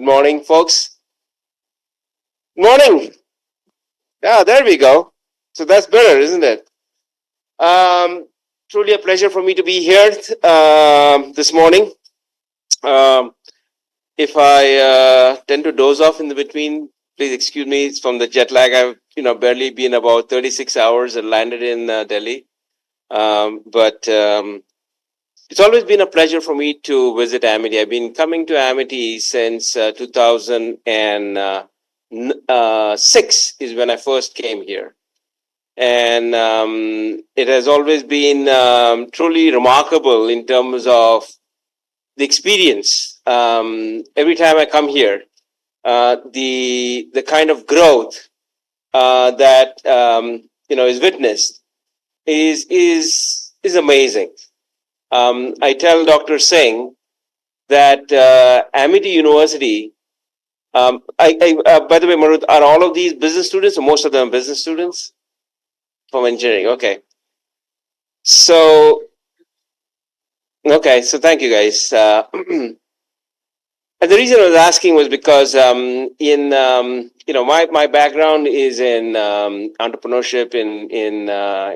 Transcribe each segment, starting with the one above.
morning, folks. Morning. Yeah, there we go. So that's better, isn't it? Um, Truly a pleasure for me to be here this morning. Um, if I tend to doze off in the between, please excuse me. It's from the jet lag. I've barely been about 36 hours and landed in Delhi. But it's always been a pleasure for me to visit Amity. I've been coming to Amity since 2006 is when I first came here. And it has always been truly remarkable in terms of the experience. Every time I come here, the kind of growth that is witnessed is amazing. I tell Dr. Singh that Amity University. By the way, Marut, are all of these business students, or most of them business students from engineering? Okay. So thank you guys. And the reason I was asking was because my background is in entrepreneurship in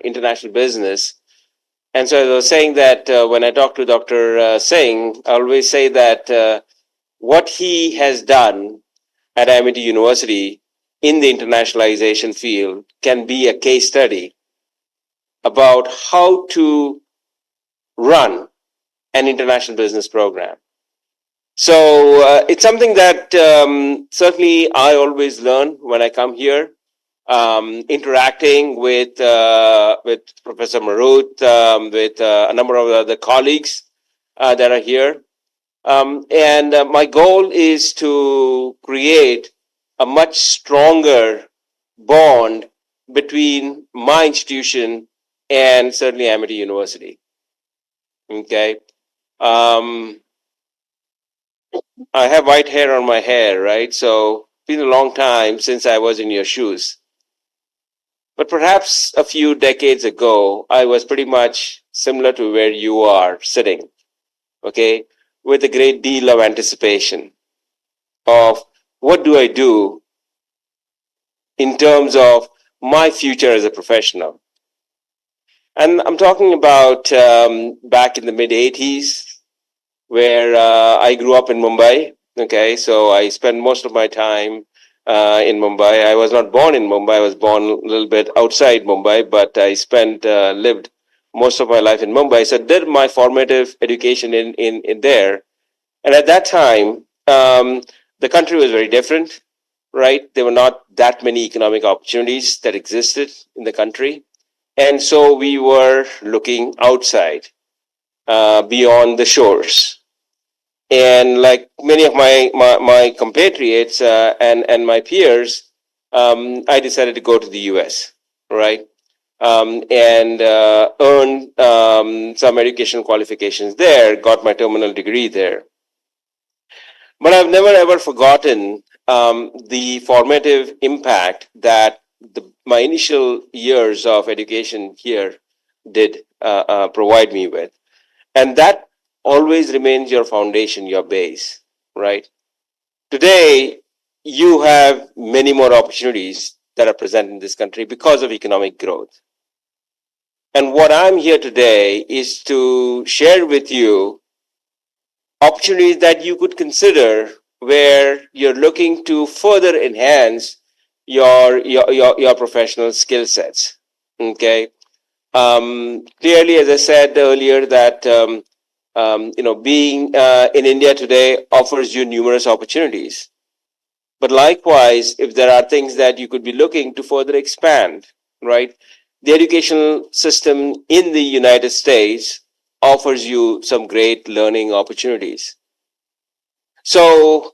international business. And so I was saying that when I talk to Dr. Singh, I always say that what he has done at Amity University in the internationalization field can be a case study about how to run an international business program. So it's something that certainly I always learn when I come here. Interacting with Professor Marut, with a number of other colleagues that are here. And my goal is to create a much stronger bond between my institution and certainly Amity University. Okay. I have white hair on my hair, right? So it's been a long time since I was in your shoes. But perhaps a few decades ago, I was pretty much similar to where you are sitting, okay, with a great deal of anticipation of what do I do in terms of my future as a professional. And I'm talking about back in the mid 80s, where I grew up in Mumbai. Okay, so I spent most of my time in Mumbai. I was not born in Mumbai. I was born a little bit outside Mumbai, but I lived most of my life in Mumbai. So I did my formative education in there. And at that time, the country was very different, right? There were not that many economic opportunities that existed in the country. And so we were looking outside, beyond the shores. And like many of my compatriots and my peers, I decided to go to the US, right? And earn some educational qualifications there, got my terminal degree there. But I've never ever forgotten the formative impact that my initial years of education here did provide me with. And that always remains your foundation, your base, right? Today, you have many more opportunities that are present in this country because of economic growth. And what I'm here today is to share with you opportunities that you could consider where you're looking to further enhance your professional skill sets. Okay. Clearly, as I said earlier, that being in India today offers you numerous opportunities. But likewise, if there are things that you could be looking to further expand, right? The educational system in the United States offers you some great learning opportunities. So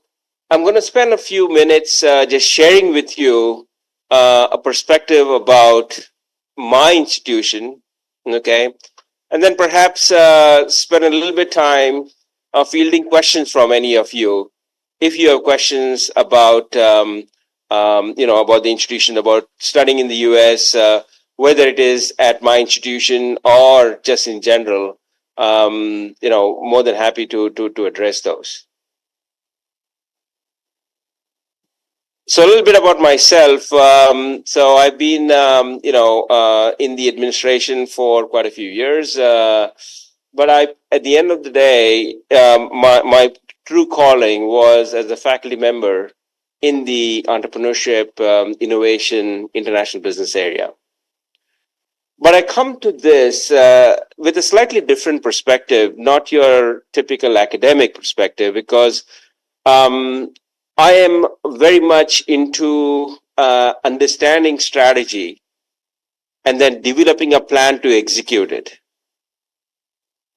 I'm going to spend a few minutes just sharing with you a perspective about my institution, okay? And then perhaps spend a little bit time fielding questions from any of you. If you have questions about, about the institution, about studying in the US, whether it is at my institution or just in general, more than happy to address those. So a little bit about myself. So I've been, in the administration for quite a few years. But at the end of the day, my true calling was as a faculty member in the entrepreneurship, innovation, international business area. But I come to this with a slightly different perspective, not your typical academic perspective, because I am very much into understanding strategy and then developing a plan to execute it.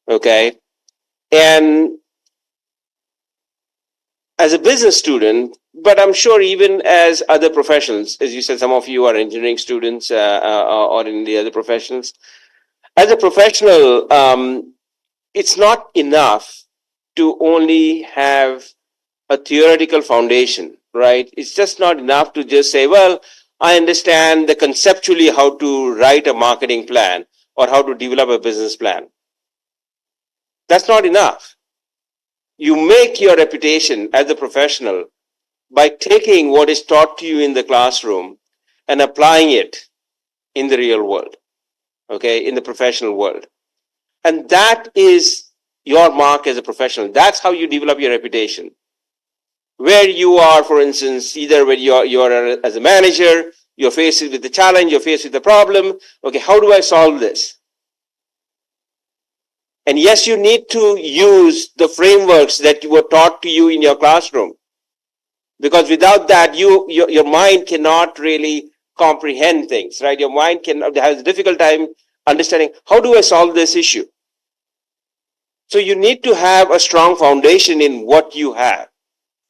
Okay. And as a business student, but I'm sure even as other professionals, as you said, some of you are engineering students or in the other professionals. As a professional, it's not enough to only have a theoretical foundation, right? It's just not enough to just say, well, I understand the conceptually how to write a marketing plan or how to develop a business plan. That's not enough. You make your reputation as a professional by taking what is taught to you in the classroom and applying it in the real world, okay, in the professional world. And that is your mark as a professional. That's how you develop your reputation. Where you are, for instance, either when you're as a manager, you're faced with the challenge, you're faced with the problem. Okay, how do I solve this? And yes, you need to use the frameworks that were taught to you in your classroom, because without that, your mind cannot really comprehend things, right? Your mind has a difficult time understanding how do I solve this issue. So you need to have a strong foundation in what you have,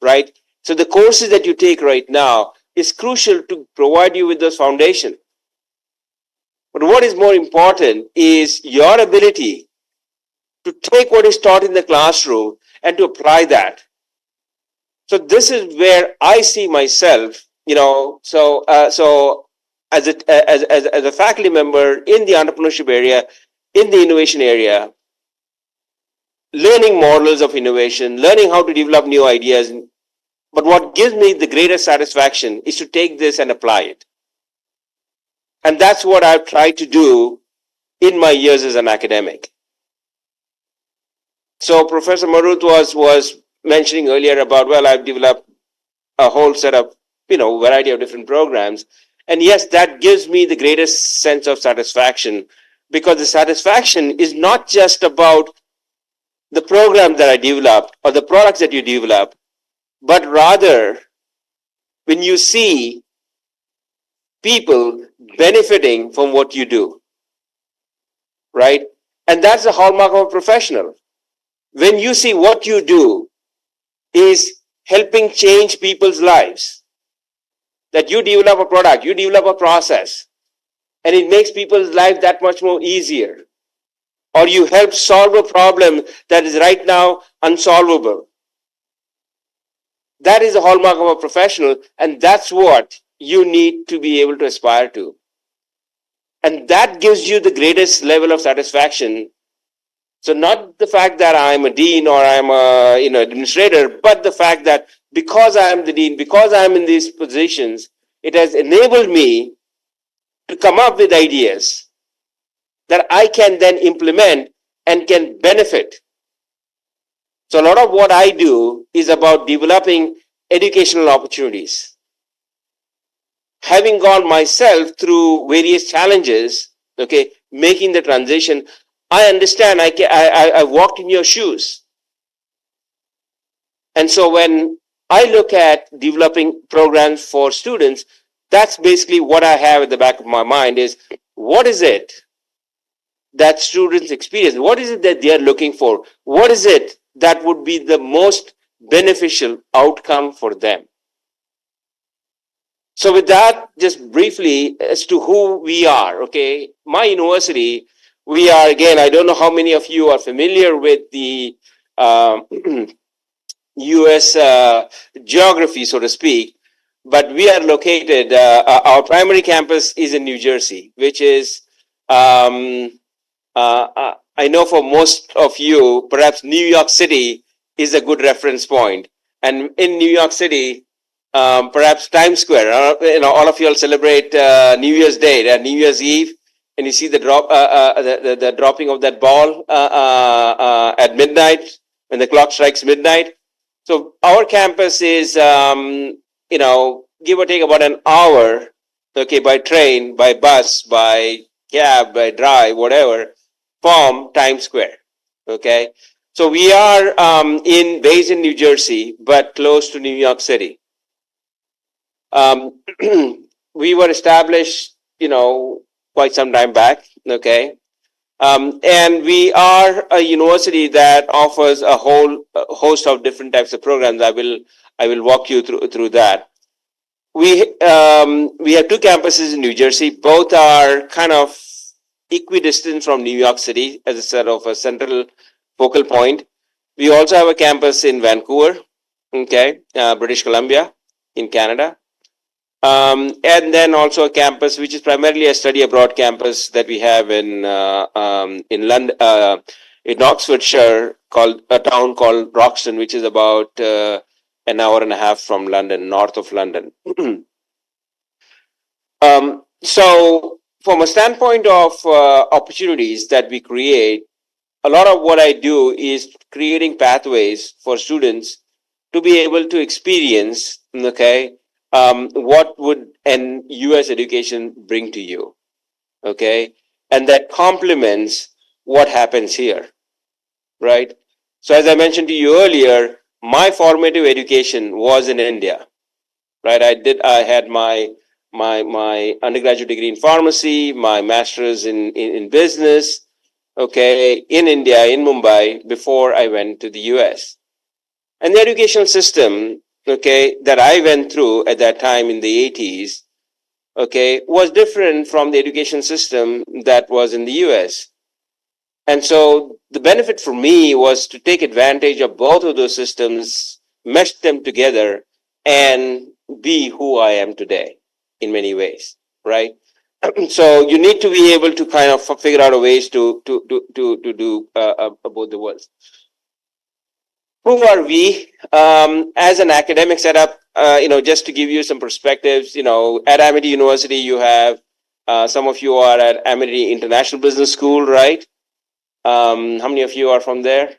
right? So the courses that you take right now is crucial to provide you with those foundation. But what is more important is your ability to take what is taught in the classroom and to apply that. So this is where I see myself, so as a faculty member in the entrepreneurship area, in the innovation area, learning models of innovation, learning how to develop new ideas. But what gives me the greatest satisfaction is to take this and apply it. And that's what I've tried to do in my years as an academic. So Professor Marut was mentioning earlier about, well, I've developed a whole set of, variety of different programs. And yes, that gives me the greatest sense of satisfaction, because the satisfaction is not just about the program that I developed or the products that you develop, but rather when you see people benefiting from what you do, right? And that's the hallmark of a professional. When you see what you do is helping change people's lives, that you develop a product, you develop a process, and it makes people's life that much more easier. Or you help solve a problem that is right now unsolvable. That is the hallmark of a professional, and that's what you need to be able to aspire to. And that gives you the greatest level of satisfaction. So not the fact that I'm a dean or I'm a administrator, but the fact that because I am the dean, because I'm in these positions, it has enabled me to come up with ideas that I can then implement and can benefit. So a lot of what I do is about developing educational opportunities. Having gone myself through various challenges, okay, making the transition, I understand. I walked in your shoes. And so when I look at developing programs for students, that's basically what I have at the back of my mind is, what is it that students experience? What is it that they are looking for? What is it that would be the most beneficial outcome for them? So with that, just briefly as to who we are, okay, my university, we are, again, I don't know how many of you are familiar with the US geography, so to speak, but we are located, our primary campus is in New Jersey, which is, I know for most of you, perhaps New York City is a good reference point. And in New York City, perhaps Times Square. All of you all celebrate New Year's Day, New Year's Eve, and you see the the dropping of that ball at midnight when the clock strikes midnight. So our campus is, give or take about an hour, okay, by train, by bus, by cab, by drive, whatever, from Times Square. Okay, so we are based in New Jersey, but close to New York City. We were established, quite some time back. Okay, and we are a university that offers a whole host of different types of programs. I will walk you through that. We have two campuses in New Jersey. Both are kind of equidistant from New York City as a sort of a central focal point. We also have a campus in Vancouver, okay, British Columbia, in Canada. And then also a campus which is primarily a study abroad campus that we have in London, in Oxfordshire, called a town called Roxton, which is about an hour and a half from London, north of London. So, from a standpoint of opportunities that we create, a lot of what I do is creating pathways for students to be able to experience, okay, what would an US education bring to you, okay, and that complements what happens here, right? So as I mentioned to you earlier, my formative education was in India, right? I had my undergraduate degree in pharmacy, my master's in business, okay, in India, in Mumbai, before I went to the US. And the educational system, okay, that I went through at that time in the 80s, okay, was different from the education system that was in the US. And so the benefit for me was to take advantage of both of those systems, mesh them together, and be who I am today in many ways, right? So you need to be able to kind of figure out a ways to do both the worlds. Who are we as an academic setup? Just to give you some perspectives, at Amity University, you have some of you are at Amity International Business School, right? How many of you are from there?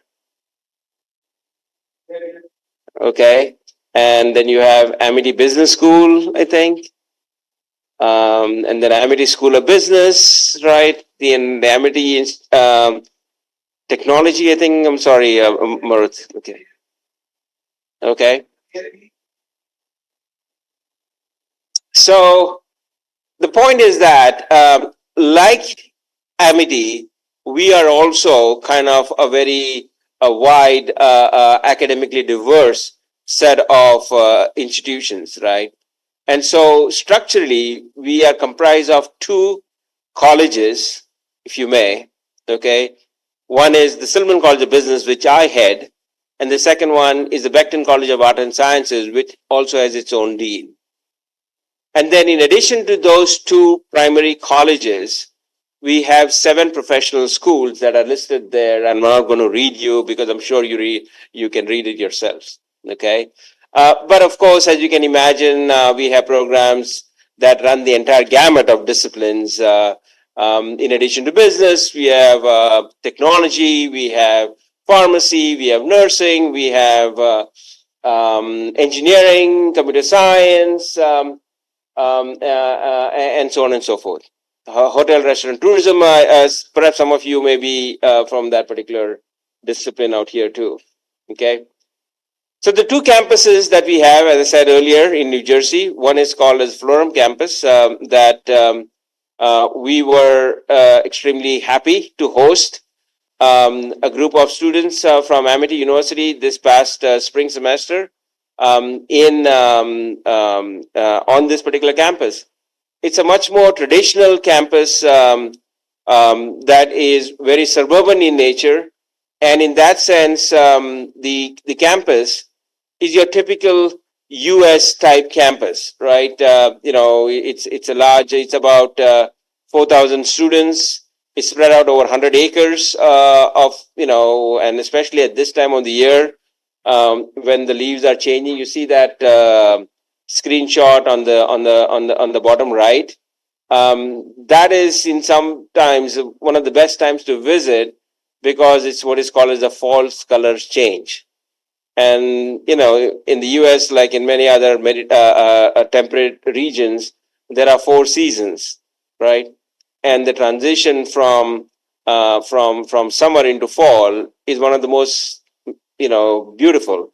Okay, and then you have Amity Business School, I think, and then Amity School of Business, right? The Amity Technology, I think. I'm sorry, Maruth. Okay. Okay. So the point is that, like Amity, we are also kind of a very wide, academically diverse set of institutions, right? And so structurally, we are comprised of two colleges, if you may, okay? One is the Silberman College of Business, which I head, and the second one is the Becton College of Art and Sciences, which also has its own dean. And then in addition to those two primary colleges, we have 7 professional schools that are listed there, and I'm not going to read you because I'm sure you can read it yourselves, okay? But of course, as you can imagine, we have programs that run the entire gamut of disciplines. In addition to business, we have technology, we have pharmacy, we have nursing, we have engineering, computer science, and so on and so forth. Hotel, restaurant, tourism, as perhaps some of you may be from that particular discipline out here too. Okay. So the two campuses that we have, as I said earlier, in New Jersey, one is called as Florham campus, that we were extremely happy to host a group of students from Amity University this past spring semester on this particular campus. It's a much more traditional campus that is very suburban in nature, and in that sense, the campus is your typical U.S. type campus, right? It's a large. It's about 4,000 students. It's spread out over 100 acres and especially at this time of the year when the leaves are changing, you see that screenshot on the bottom right. That is in sometimes one of the best times to visit because it's what is called as a false colors change. And in the U.S., like in many other temperate regions, there are 4 seasons, right? And the transition from summer into fall is one of the most beautiful.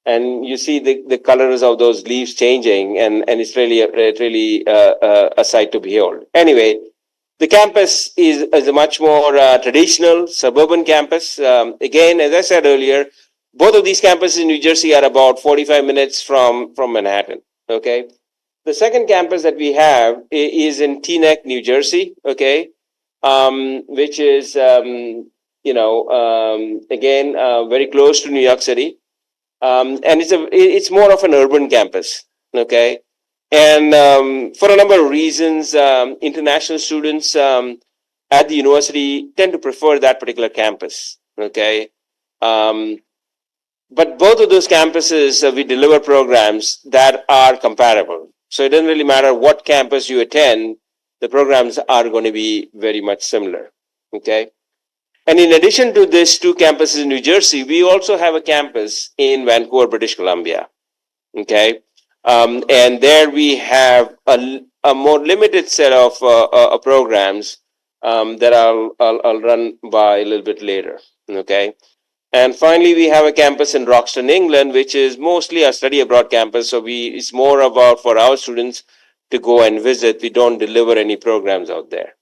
And you see the colors of those leaves changing, and it's really a sight to behold. Anyway, the campus is a much more traditional suburban campus. Again, as I said earlier, both of these campuses in New Jersey are about 45 minutes from Manhattan. Okay. The second campus that we have is in Teaneck, New Jersey. Okay. Which is, again, very close to New York City. And it's more of an urban campus. Okay. And for a number of reasons, international students at the university tend to prefer that particular campus. Okay. But both of those campuses, we deliver programs that are comparable. So it doesn't really matter what campus you attend, the programs are going to be very much similar. Okay. And in addition to these 2 campuses in New Jersey, we also have a campus in Vancouver, British Columbia. Okay. And there we have a more limited set of programs that I'll run by a little bit later. Okay. And finally, we have a campus in Roxton, England, which is mostly a study abroad campus. So it's more about for our students to go and visit. We don't deliver any programs out there.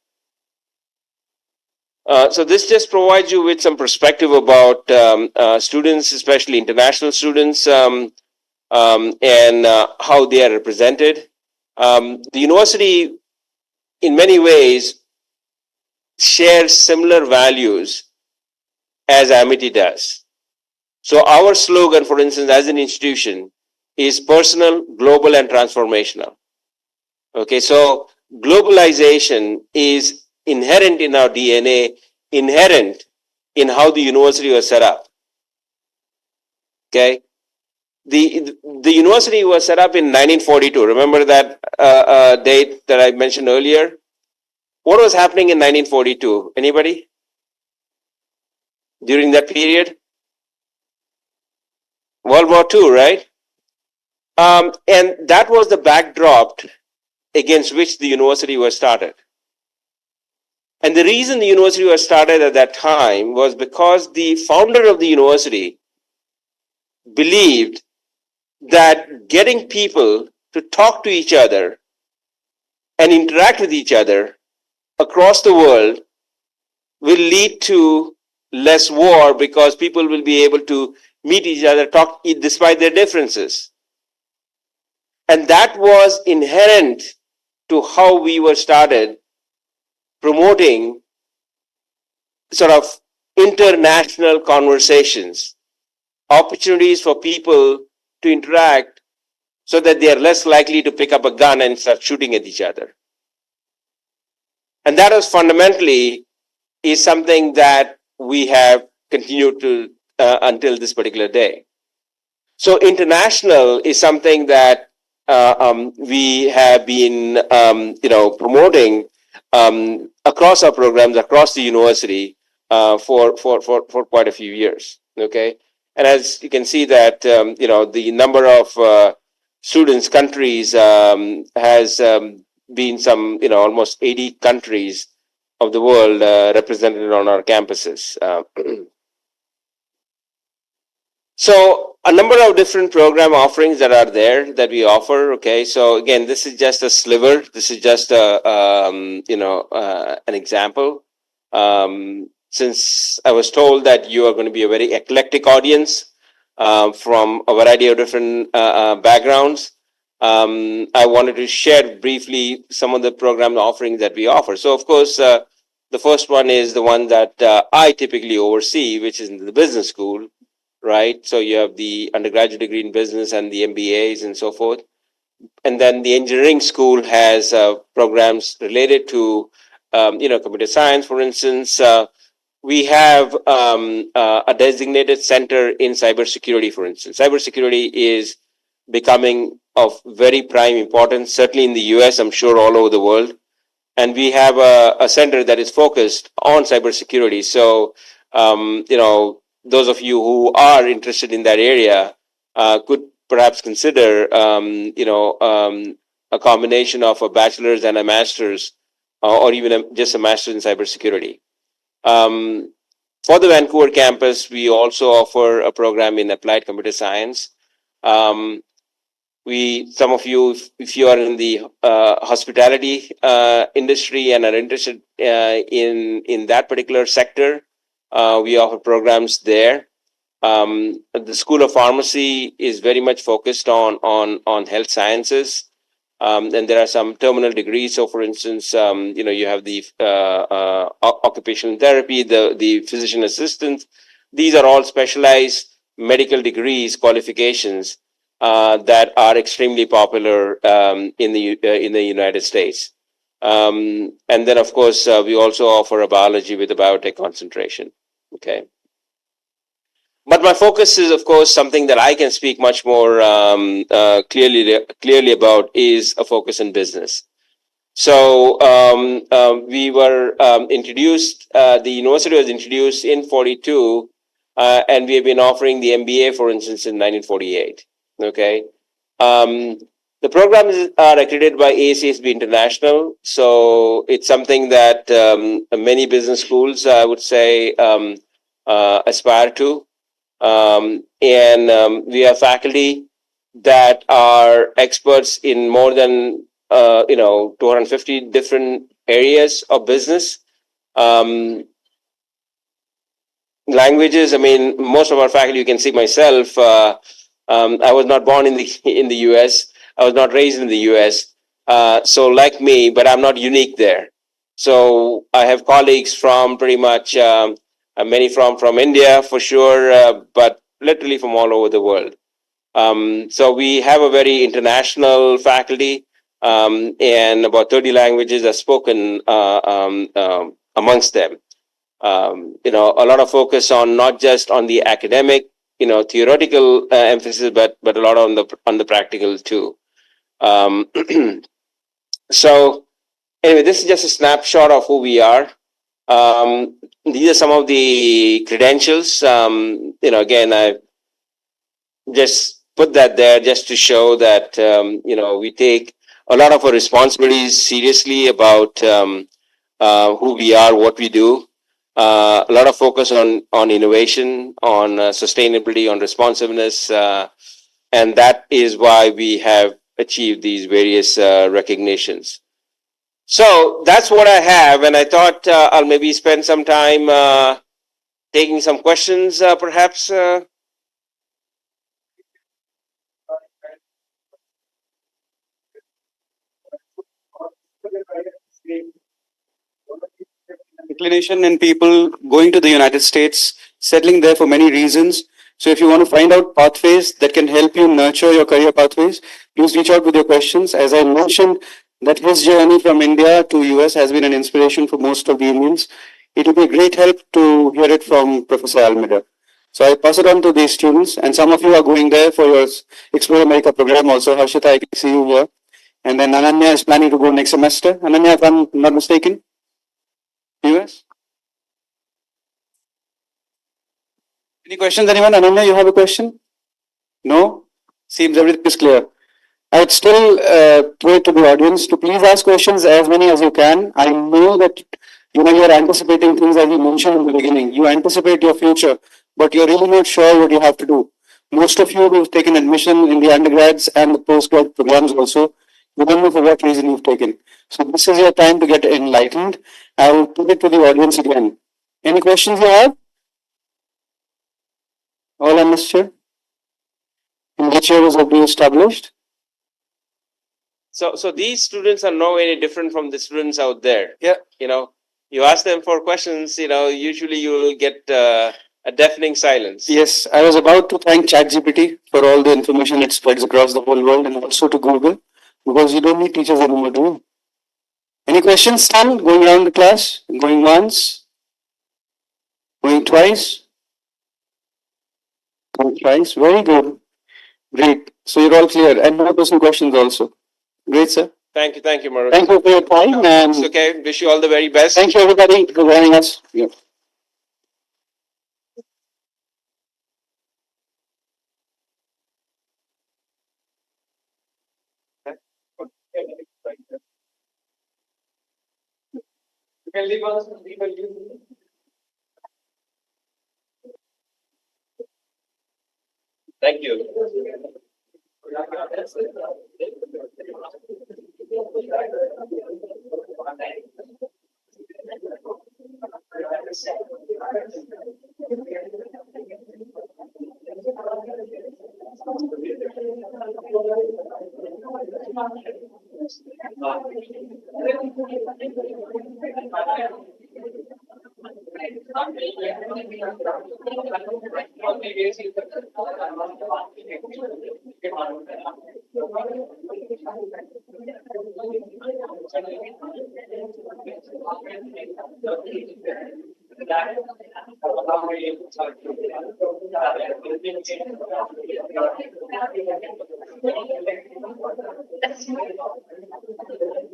So this just provides you with some perspective about students, especially international students, and how they are represented. The university, in many ways, shares similar values as Amity does. So our slogan, for instance, as an institution, is personal, global, and transformational. Okay, so globalization is inherent in our DNA, inherent in how the university was set up. Okay, the university was set up in 1942. Remember that date that I mentioned earlier? What was happening in 1942? Anybody? During that period? World War II, right? And that was the backdrop against which the university was started. And the reason the university was started at that time was because the founder of the university believed that getting people to talk to each other and interact with each other across the world will lead to less war because people will be able to meet each other, talk despite their differences. And that was inherent to how we were started promoting sort of international conversations, opportunities for people to interact so that they are less likely to pick up a gun and start shooting at each other. And that was fundamentally is something that we have continued to until this particular day. So international is something that we have been promoting across our programs, across the university for quite a few years. Okay, and as you can see that the number of students, countries has been some almost 80 countries of the world represented on our campuses. So a number of different program offerings that are there that we offer. Okay, so again, this is just a sliver. This is just an example. Since I was told that you are going to be a very eclectic audience from a variety of different backgrounds, I wanted to share briefly some of the program offerings that we offer. So, of course, the first one is the one that I typically oversee, which is in the business school, right? So you have the undergraduate degree in business and the MBAs and so forth. And then the engineering school has programs related to, computer science, for instance. We have a designated center in cybersecurity, for instance. Cybersecurity is becoming of very prime importance, certainly in the US, I'm sure all over the world. And we have a center that is focused on cybersecurity. So, those of you who are interested in that area could perhaps consider, a combination of a bachelor's and a master's, or even just a master's in cybersecurity. For the Vancouver campus, we also offer a program in applied computer science. Some of you, if you are in the hospitality industry and are interested in that particular sector, we offer programs there. The School of Pharmacy is very much focused on health sciences. And there are some terminal degrees. So, for instance, you have the occupational therapy, the physician assistant. These are all specialized medical degrees, qualifications that are extremely popular in the United States. And then, of course, we also offer a biology with a biotech concentration. Okay. But my focus is, of course, something that I can speak much more clearly about is a focus in business. So we were introduced. The university was introduced in 42, and we have been offering the MBA, for instance, in 1948. Okay. The programs are accredited by ACSB International, so it's something that many business schools, I would say, aspire to. And we have faculty that are experts in more than 250 different areas of business. Languages. I mean, most of our faculty, you can see myself. I was not born in the U.S. I was not raised in the U.S. So like me, but I'm not unique there. So I have colleagues from pretty much many from India for sure, but literally from all over the world. So we have a very international faculty, and about 30 languages are spoken amongst them. A lot of focus on not just on the academic, theoretical emphasis, but a lot on the practical too. So anyway, this is just a snapshot of who we are. These are some of the credentials. Again, I just put that there just to show that we take a lot of our responsibilities seriously about who we are, what we do. A lot of focus on innovation, on sustainability, on responsiveness, and that is why we have achieved these various recognitions. So that's what I have, and I thought I'll maybe spend some time taking some questions, perhaps. Inclination in people going to the United States, settling there for many reasons. So if you want to find out pathways that can help you nurture your career pathways, please reach out with your questions. As I mentioned, that his journey from India to US has been an inspiration for most of the Indians. It will be a great help to hear it from Professor Almeida. So I pass it on to these students, and some of you are going there for your Explore America program also. Harshita, I can see you here. And then Ananya is planning to go next semester. Ananya, if I'm not mistaken. US? Any questions, anyone? Ananya, you have a question? No? Seems everything is clear. I'd still pray to the audience to please ask questions as many as you can. I know that you're anticipating things as you mentioned in the beginning. You anticipate your future, but you're really not sure what you have to do. Most of you who've taken admission in the undergrads and the postgrad programs also, you don't know for what reason you've taken. So this is your time to get enlightened. I will put it to the audience again. Any questions you have? All understood? In which year was OBE established? So these students are no any different from the students out there. Yeah. You ask them for questions, usually you will get a deafening silence. Yes, I was about to thank ChatGPT for all the information it spreads across the whole world, and also to Google, because you don't need teachers anymore, do you? Any questions still going around the class? Going once? Going twice? Going twice? Very good. Great. So you're all clear and no personal questions also. Great, sir. Thank you, Maru. Thank you for your time and It's okay. Wish you all the very best. thank you everybody for joining us. Yeah. Thank you.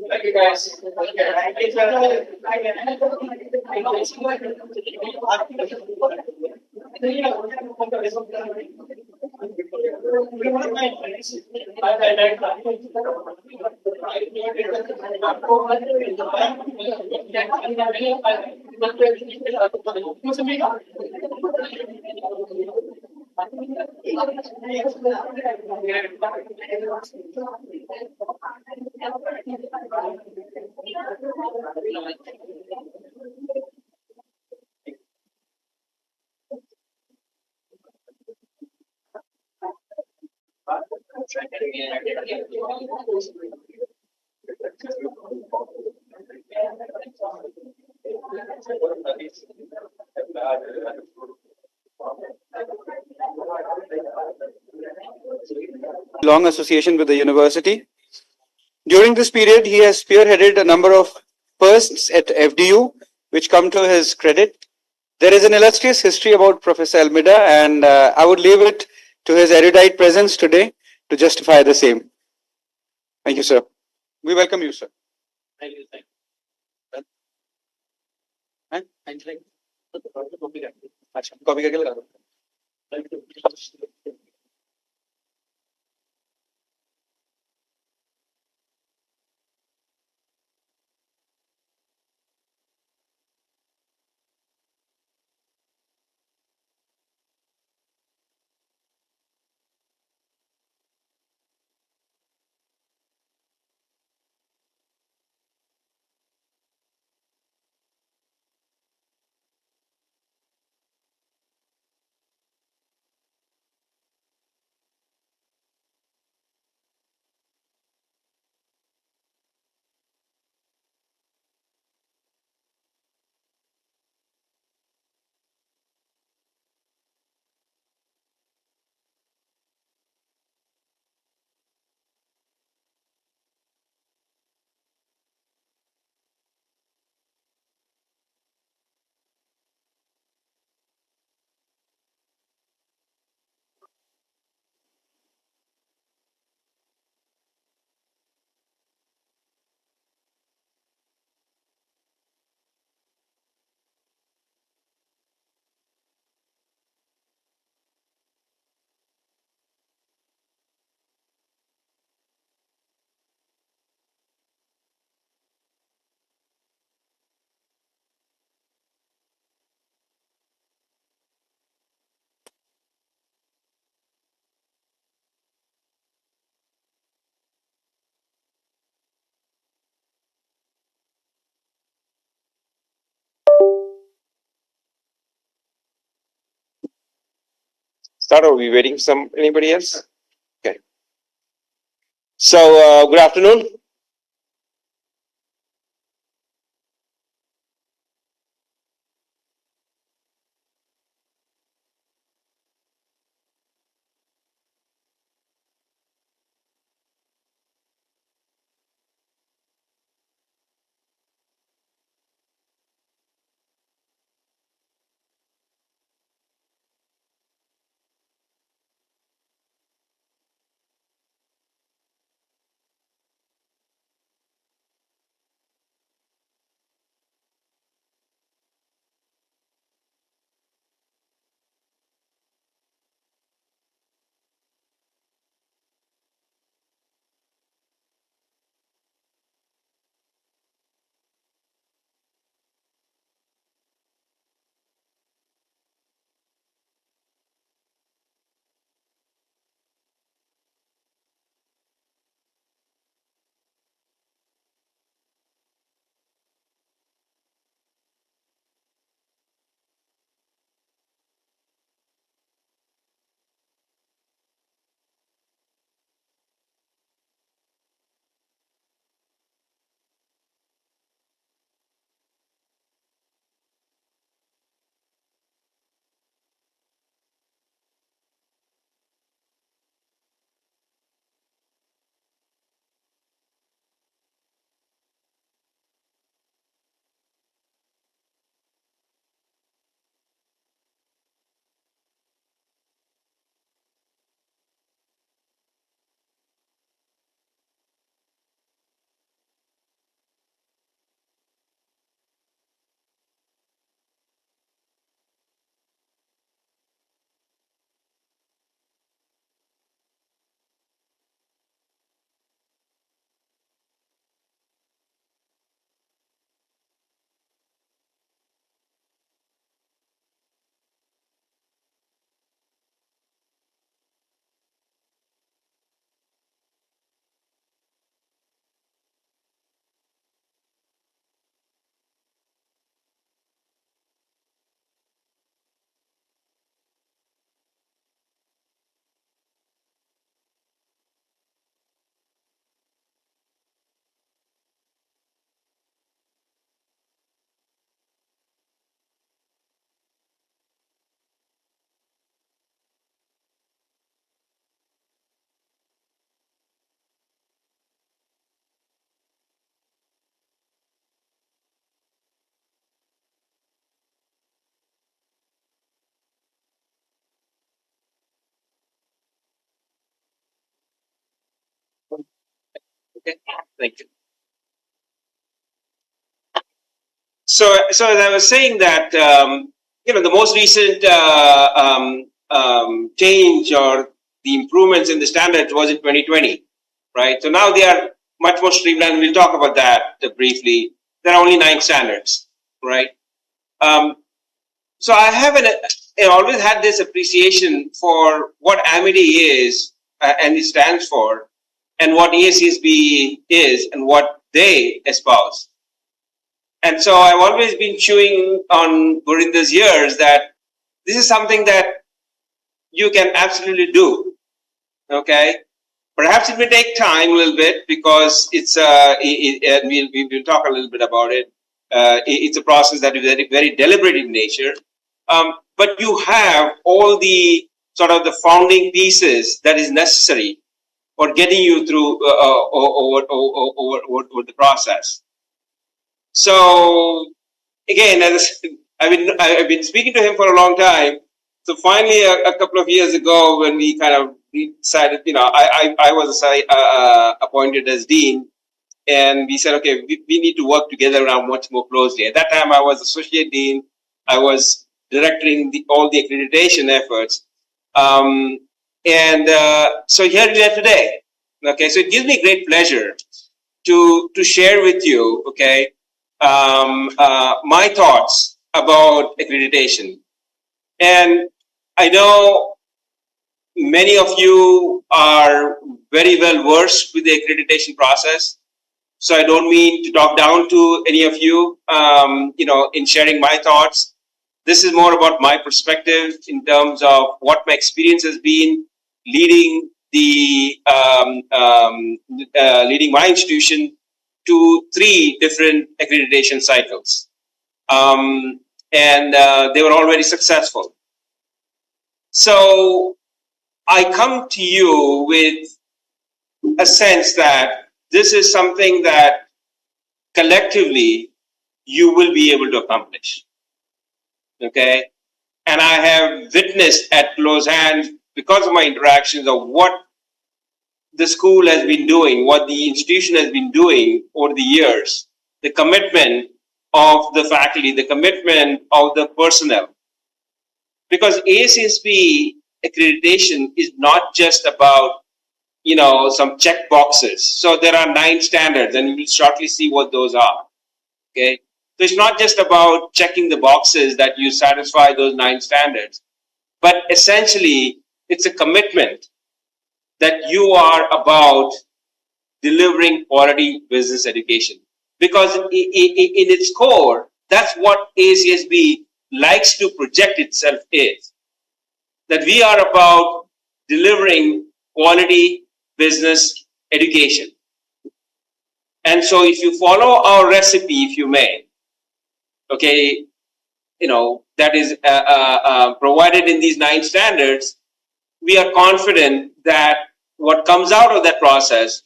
Thank you, guys. Long association with the university. During this period, he has spearheaded a number of firsts at FDU, which come to his credit. There is an illustrious history about Professor Almeida, and I would leave it to his erudite presence today to justify the same. Thank you, sir. We welcome you, sir. Thank you. अच्छा copy करके लगा दो Start, or are we waiting for anybody else? Okay. So, good afternoon. Thank you. So as I was saying that, the most recent change or the improvements in the standards was in 2020, right? So now they are much more streamlined. We'll talk about that briefly. There are only 9 standards, right? So I always had this appreciation for what Amity is and it stands for, and what ACSB is and what they espouse. And so I've always been chewing on during these years that this is something that you can absolutely do. Okay, perhaps it may take time a little bit because and we'll talk a little bit about it. It's a process that is very, very deliberate in nature. But you have all the sort of the founding pieces that is necessary for getting you through over the process. So again, as I've been speaking to him for a long time. So finally, a couple of years ago, when we decided, I was appointed as dean, and we said, okay, we need to work together now much more closely. At that time, I was associate dean. I was directing all the accreditation efforts, so here we are today. Okay, so it gives me great pleasure to share with you, okay, my thoughts about accreditation. And I know many of you are very well versed with the accreditation process. So I don't mean to talk down to any of you, in sharing my thoughts. This is more about my perspective in terms of what my experience has been leading leading my institution to 3 different accreditation cycles. And they were all very successful. So I come to you with a sense that this is something that collectively you will be able to accomplish. Okay? And I have witnessed at close hand, because of my interactions, of what the school has been doing, what the institution has been doing over the years, the commitment of the faculty, the commitment of the personnel. Because ACSB accreditation is not just about, some check boxes. So there are 9 standards, and we'll shortly see what those are. Okay. So it's not just about checking the boxes that you satisfy those 9 standards, but essentially it's a commitment that you are about delivering quality business education. Because in its core, that's what ACSB likes to project itself is. That we are about delivering quality business education. And so if you follow our recipe, if you may, okay, that is provided in these 9 standards, we are confident that what comes out of that process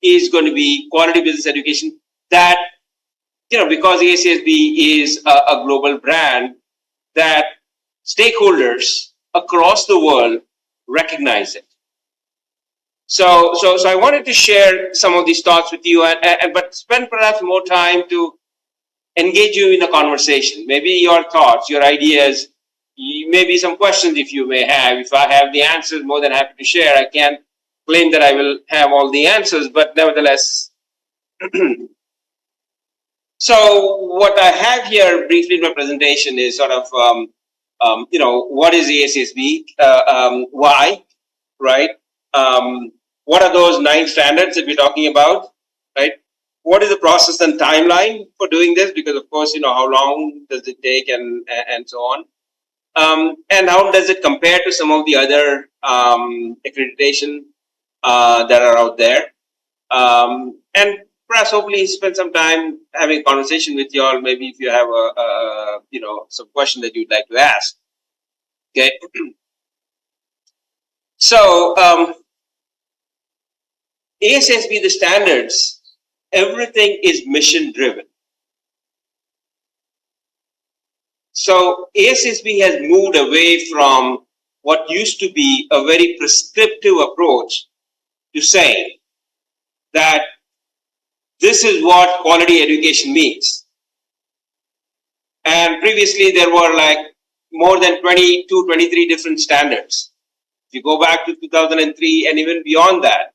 is going to be quality business education that, because ACSB is a global brand, that stakeholders across the world recognize it. So I wanted to share some of these thoughts with you, but spend perhaps more time to engage you in a conversation. Maybe your thoughts, your ideas, maybe some questions if you may have. If I have the answers, more than happy to share. I can't claim that I will have all the answers, but nevertheless. So what I have here briefly in my presentation is sort of, what is ACSB? Why, right? What are those 9 standards that we're talking about, right? What is the process and timeline for doing this? Because of course, how long does it take and so on. And how does it compare to some of the other accreditation that are out there? And perhaps hopefully spend some time having a conversation with you all. Maybe if you have some question that you'd like to ask. Okay. So ASSB, the standards, everything is mission driven. So ASSB has moved away from what used to be a very prescriptive approach to saying that this is what quality education means. And previously there were like more than 22, 23 different standards. If you go back to 2003 and even beyond that.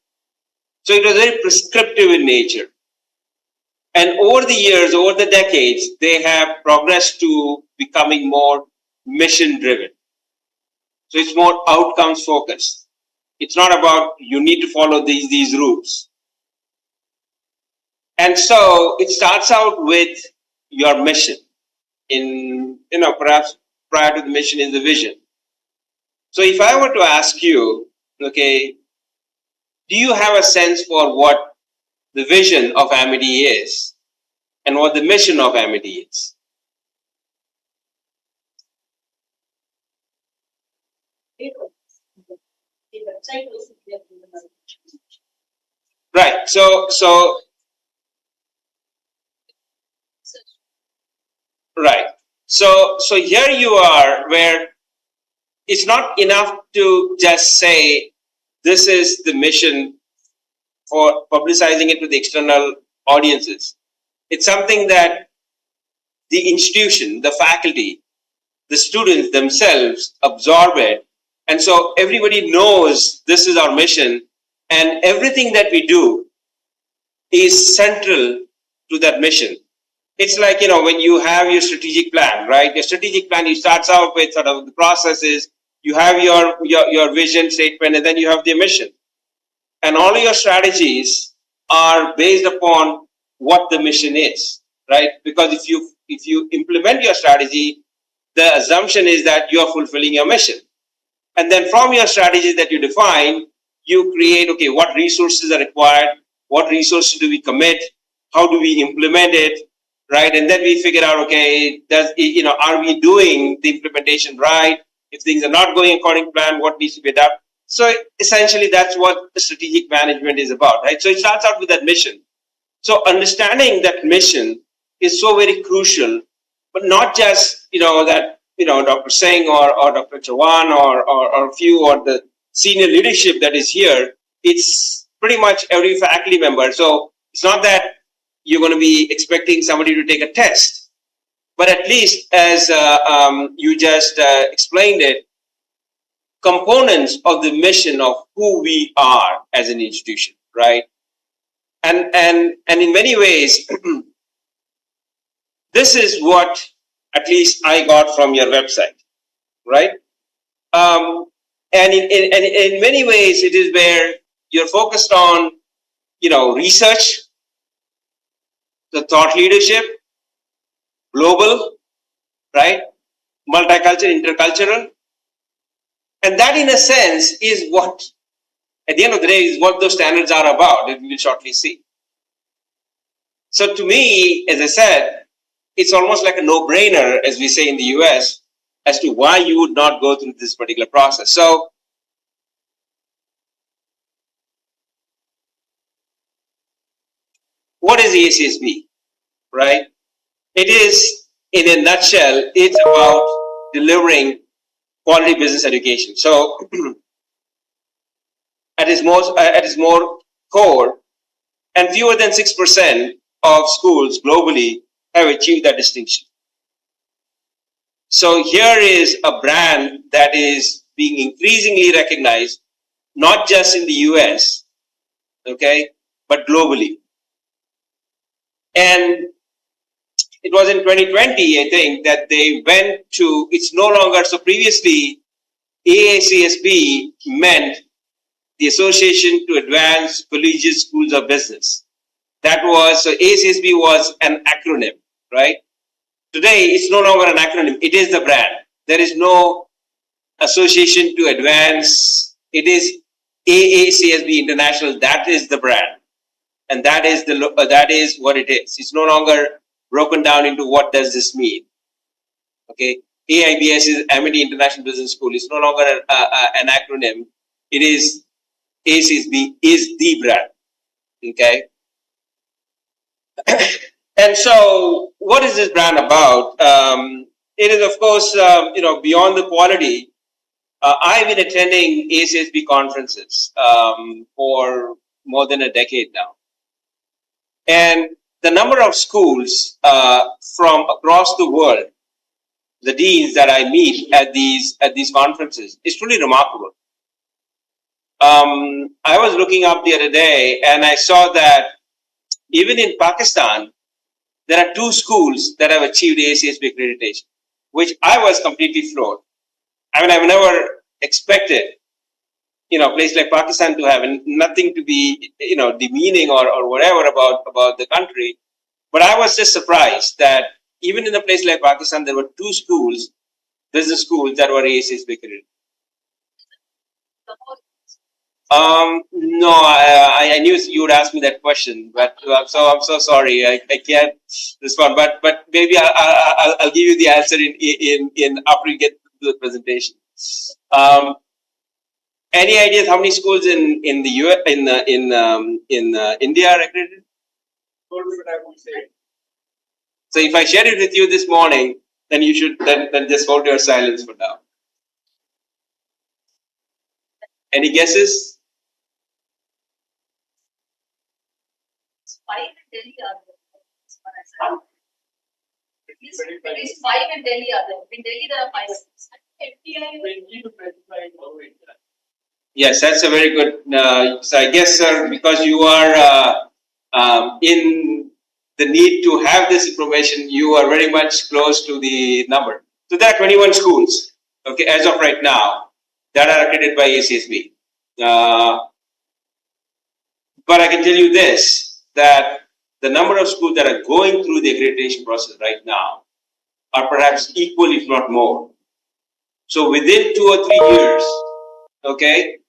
So it was very prescriptive in nature. And over the years, over the decades, they have progressed to becoming more mission driven. So it's more outcomes focused. It's not about you need to follow these routes. And so it starts out with your mission. Perhaps prior to the mission is the vision. So if I were to ask you, okay, do you have a sense for what the vision of Amity is and what the mission of Amity is? Right. So right. So here you are, where it's not enough to just say this is the mission for publicizing it to the external audiences. It's something that the institution, the faculty, the students themselves absorb it. And so everybody knows this is our mission, and everything that we do is central to that mission. It's like, when you have your strategic plan, right? Your strategic plan, you starts out with sort of the processes, you have your vision statement, and then you have the mission. And all your strategies are based upon what the mission is, right? Because if you implement your strategy, the assumption is that you are fulfilling your mission. And then from your strategies that you define, you create, okay, what resources are required? What resources do we commit? How do we implement it? Right? And then we figure out, okay, are we doing the implementation right? If things are not going according to plan, what needs to be done? So essentially that's what the strategic management is about, right? So it starts out with that mission. So understanding that mission is so very crucial, but not just, that, Dr. Singh or Dr. Chawan or a few or the senior leadership that is here. It's pretty much every faculty member. So it's not that you're going to be expecting somebody to take a test, but at least as you just explained it, components of the mission of who we are as an institution, right? And in many ways, this is what at least I got from your website, right? And in many ways, it is where you're focused on, research, the thought leadership, global, right? Multicultural, intercultural. And that, in a sense, is what, at the end of the day, is what those standards are about, and we'll shortly see. So to me, as I said, it's almost like a no-brainer, as we say in the US, as to why you would not go through this particular process. So what is ACSB, right? It is, in a nutshell, it's about delivering quality business education. So at its more core, and fewer than 6% of schools globally have achieved that distinction. So here is a brand that is being increasingly recognized, not just in the US, okay, but globally. And it was in 2020, I think, that they went to, it's no longer, so previously AACSB meant the Association to Advance Collegiate Schools of Business. That was, so AACSB was an acronym, right? Today, it's no longer an acronym, it is the brand. There is no Association to Advance, it is AACSB International, that is the brand. And that is what it is. It's no longer broken down into what does this mean. Okay, AIBS is Amity International Business School. It's no longer an acronym. It is ACSB is the brand. Okay, and so what is this brand about? It is, of course, beyond the quality. I've been attending ACSB conferences for more than a decade now. And the number of schools from across the world, the deans that I meet at these conferences, is truly remarkable. I was looking up the other day and I saw that even in Pakistan, there are 2 schools that have achieved ACSB accreditation, which I was completely floored. I mean, I've never expected, a place like Pakistan to have nothing to be, demeaning or whatever about the country. But I was just surprised that even in a place like Pakistan, there were 2 schools, business schools, that were ACSB accredited. No, I knew you would ask me that question, but I'm so sorry. I can't respond. But maybe I'll give you the answer in after we get to the presentation. Any ideas how many schools in the US in India are accredited? So if I share it with you this morning, then you should then just hold your silence for now. Any guesses? 5 in Delhi are there. At least 5 in Delhi are there. In Delhi there are 5. Yes, that's a very good. So I guess, sir, because you are in the need to have this information, you are very much close to the number. So there are 21 schools, okay, as of right now, that are accredited by ACSB. But I can tell you this, that the number of schools that are going through the accreditation process right now are perhaps equal, if not more. So within 2 or 3 years, okay,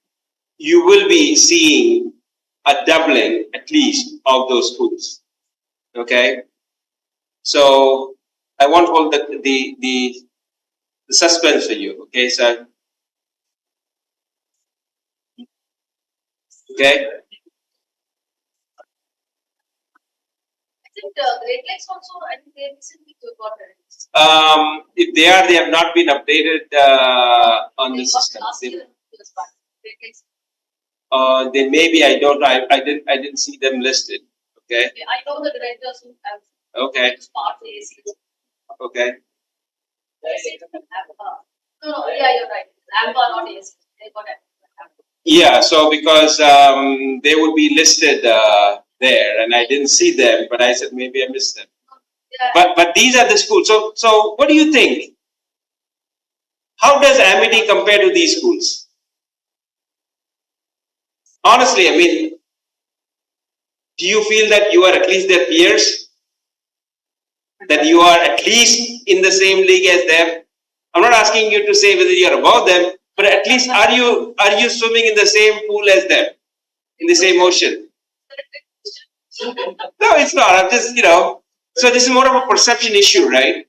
you will be seeing a doubling at least of those schools. Okay, so I won't hold the suspense for you. Okay, so okay. I think Great Lakes also, I think they recently got it. If they have not been updated on the system. Great Lakes. Then maybe I don't know. I didn't see them listed. Okay. I know the directors who have. Okay. Part the ACs. Okay. No, yeah, you're right. AMPA, not ACs. They got it. Yeah. So because they would be listed there, and I didn't see them, but I said maybe I missed them. Yeah. But these are the schools. So what do you think? How does Amity compare to these schools? Honestly, I mean, do you feel that you are at least their peers? That you are at least in the same league as them? I'm not asking you to say whether you are above them, but at least are you swimming in the same pool as them, in the same ocean? No, it's not. I'm just, so this is more of a perception issue, right?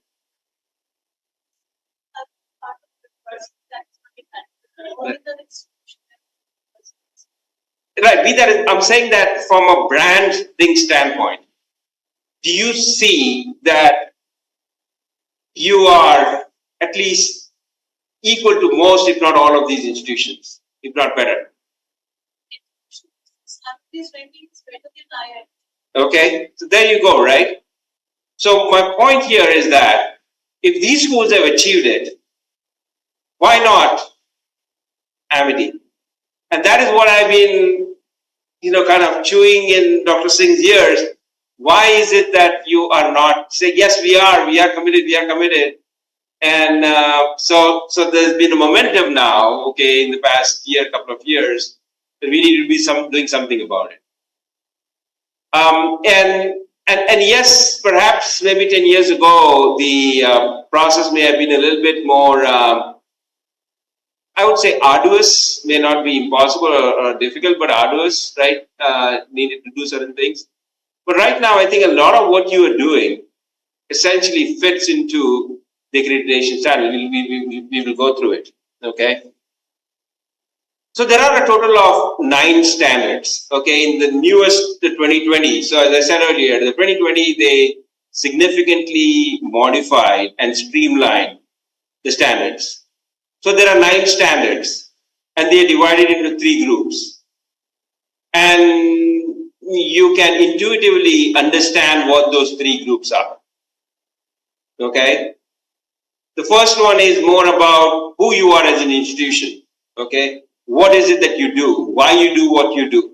Right, I'm saying that from a branding standpoint, do you see that you are at least equal to most, if not all, of these institutions, if not better? Okay, so there you go, right? So my point here is that if these schools have achieved it, why not Amity? And that is what I've been, kind of chewing in Dr. Singh's ears. Why is it that you are not say, yes, we are committed. And so there's been a momentum now, okay, in the past couple of years, that we need to be doing something about it. And yes, perhaps maybe 10 years ago, the process may have been a little bit more, I would say arduous, may not be impossible or difficult, but arduous, right? Needed to do certain things. But right now, I think a lot of what you are doing essentially fits into the accreditation standard. We will go through it, okay? So there are a total of 9 standards, okay, in the newest, the 2020. So as I said earlier, the 2020, they significantly modified and streamlined the standards. So there are 9 standards, and they are divided into 3 groups. And you can intuitively understand what those three groups are. Okay. The first one is more about who you are as an institution. Okay. What is it that you do? Why you do what you do?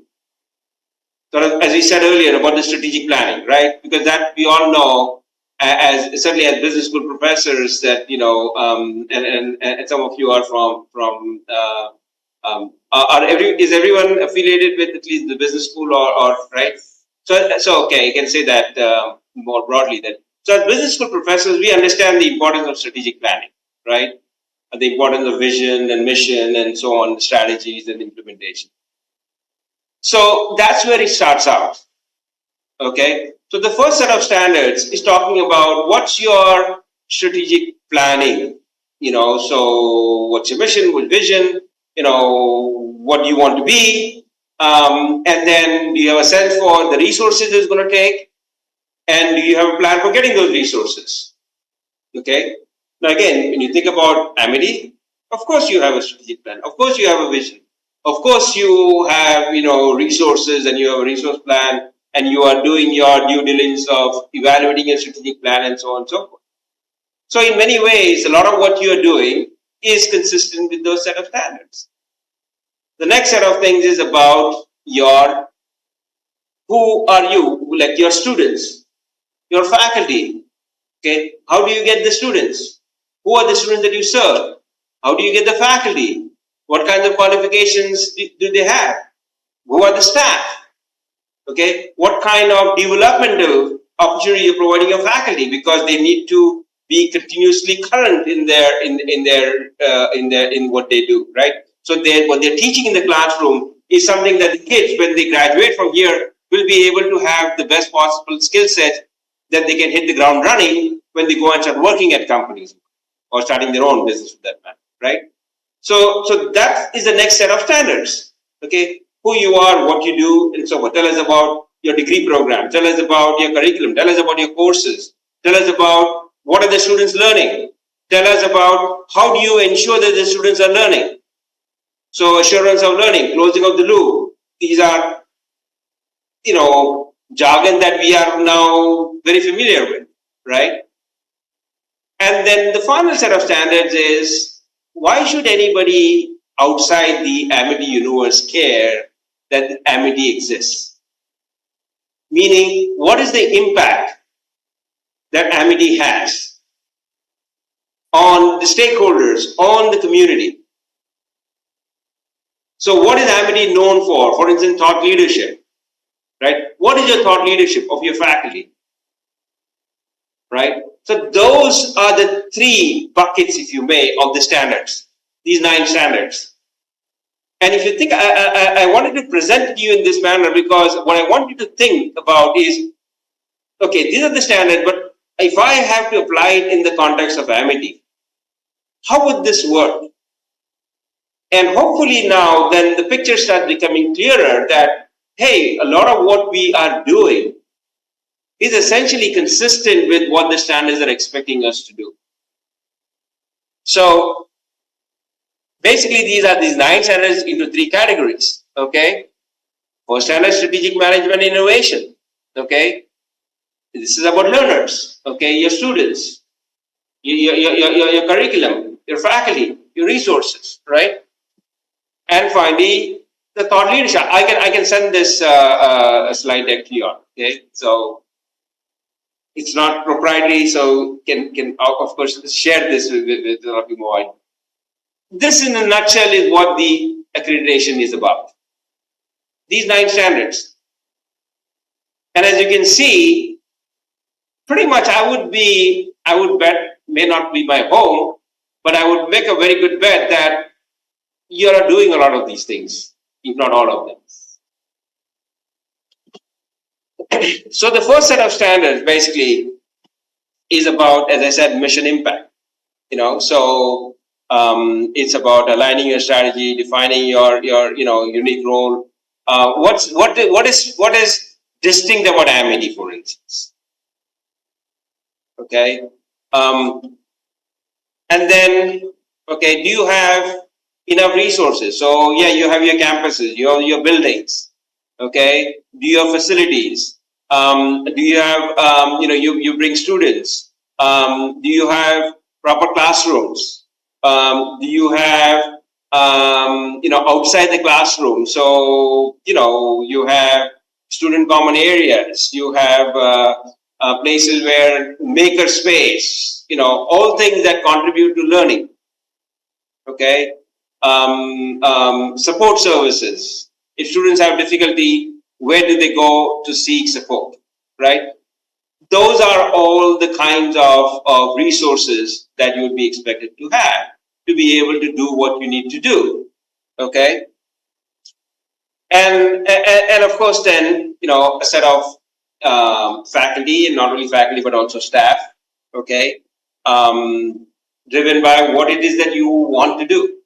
So as we said earlier about the strategic planning, right? Because that we all know, as certainly as business school professors, that and some of you are from is everyone affiliated with at least the business school or right? So okay, you can say that more broadly. That so as business school professors, we understand the importance of strategic planning, right? The importance of vision and mission and so on, strategies and implementation. So that's where it starts out. Okay. So the first set of standards is talking about what's your strategic planning. So what's your mission, what vision, what do you want to be? And then do you have a sense for the resources it's going to take? And do you have a plan for getting those resources? Okay. Now again, when you think about Amity, of course you have a strategic plan. Of course you have a vision. Of course you have, resources and you have a resource plan and you are doing your due diligence of evaluating your strategic plan and so on and so forth. So in many ways, a lot of what you are doing is consistent with those set of standards. The next set of things is about who are you, like your students, your faculty. Okay, how do you get the students? Who are the students that you serve? How do you get the faculty? What kinds of qualifications do they have? Who are the staff? Okay, what kind of developmental opportunity you're providing your faculty, because they need to be continuously current in what they do, right? So what they're teaching in the classroom is something that the kids, when they graduate from here, will be able to have the best possible skill set that they can hit the ground running when they go and start working at companies or starting their own business for that matter, right? So that is the next set of standards. Okay, who you are, what you do, and so forth. Tell us about your degree program. Tell us about your curriculum. Tell us about your courses. Tell us about what are the students learning. Tell us about how do you ensure that the students are learning. So assurance of learning, closing of the loop. These are, jargon that we are now very familiar with, right? And then the final set of standards is, why should anybody outside the Amity universe care that Amity exists? Meaning, what is the impact that Amity has on the stakeholders, on the community? So what is Amity known for? For instance, thought leadership, right? What is your thought leadership of your faculty, right? So those are the three buckets, if you may, of the standards, these 9 standards. And if you think, I wanted to present to you in this manner because what I want you to think about is, okay, these are the standards, but if I have to apply it in the context of Amity, how would this work? And hopefully now then the picture starts becoming clearer that, hey, a lot of what we are doing is essentially consistent with what the standards are expecting us to do. So basically these are these 9 standards into 3 categories. Okay. First standard, strategic management innovation. Okay. This is about learners. Okay. Your students, your curriculum, your faculty, your resources, right? And finally, the thought leadership. I can send this slide deck to you. Okay. So it's not proprietary, so can of course share this with a lot of more. This in a nutshell is what the accreditation is about. These 9 standards. And as you can see, pretty much I would bet, may not be my home, but I would make a very good bet that you are doing a lot of these things, if not all of them. So the first set of standards basically is about, as I said, mission impact. So it's about aligning your strategy, defining your unique role. What is distinct about Amity, for instance? Okay, and then okay, do you have enough resources? So yeah, you have your campuses, your buildings. Okay, do you have facilities? Do you have you bring students? Do you have proper classrooms? Do you have outside the classroom? So you have student common areas. You have places where maker space. All things that contribute to learning. Okay, support services. If students have difficulty, where do they go to seek support? Right? Those are all the kinds of resources that you would be expected to have to be able to do what you need to do. Okay? And of course, then, a set of faculty, and not only faculty, but also staff. Okay? Driven by what it is that you want to do.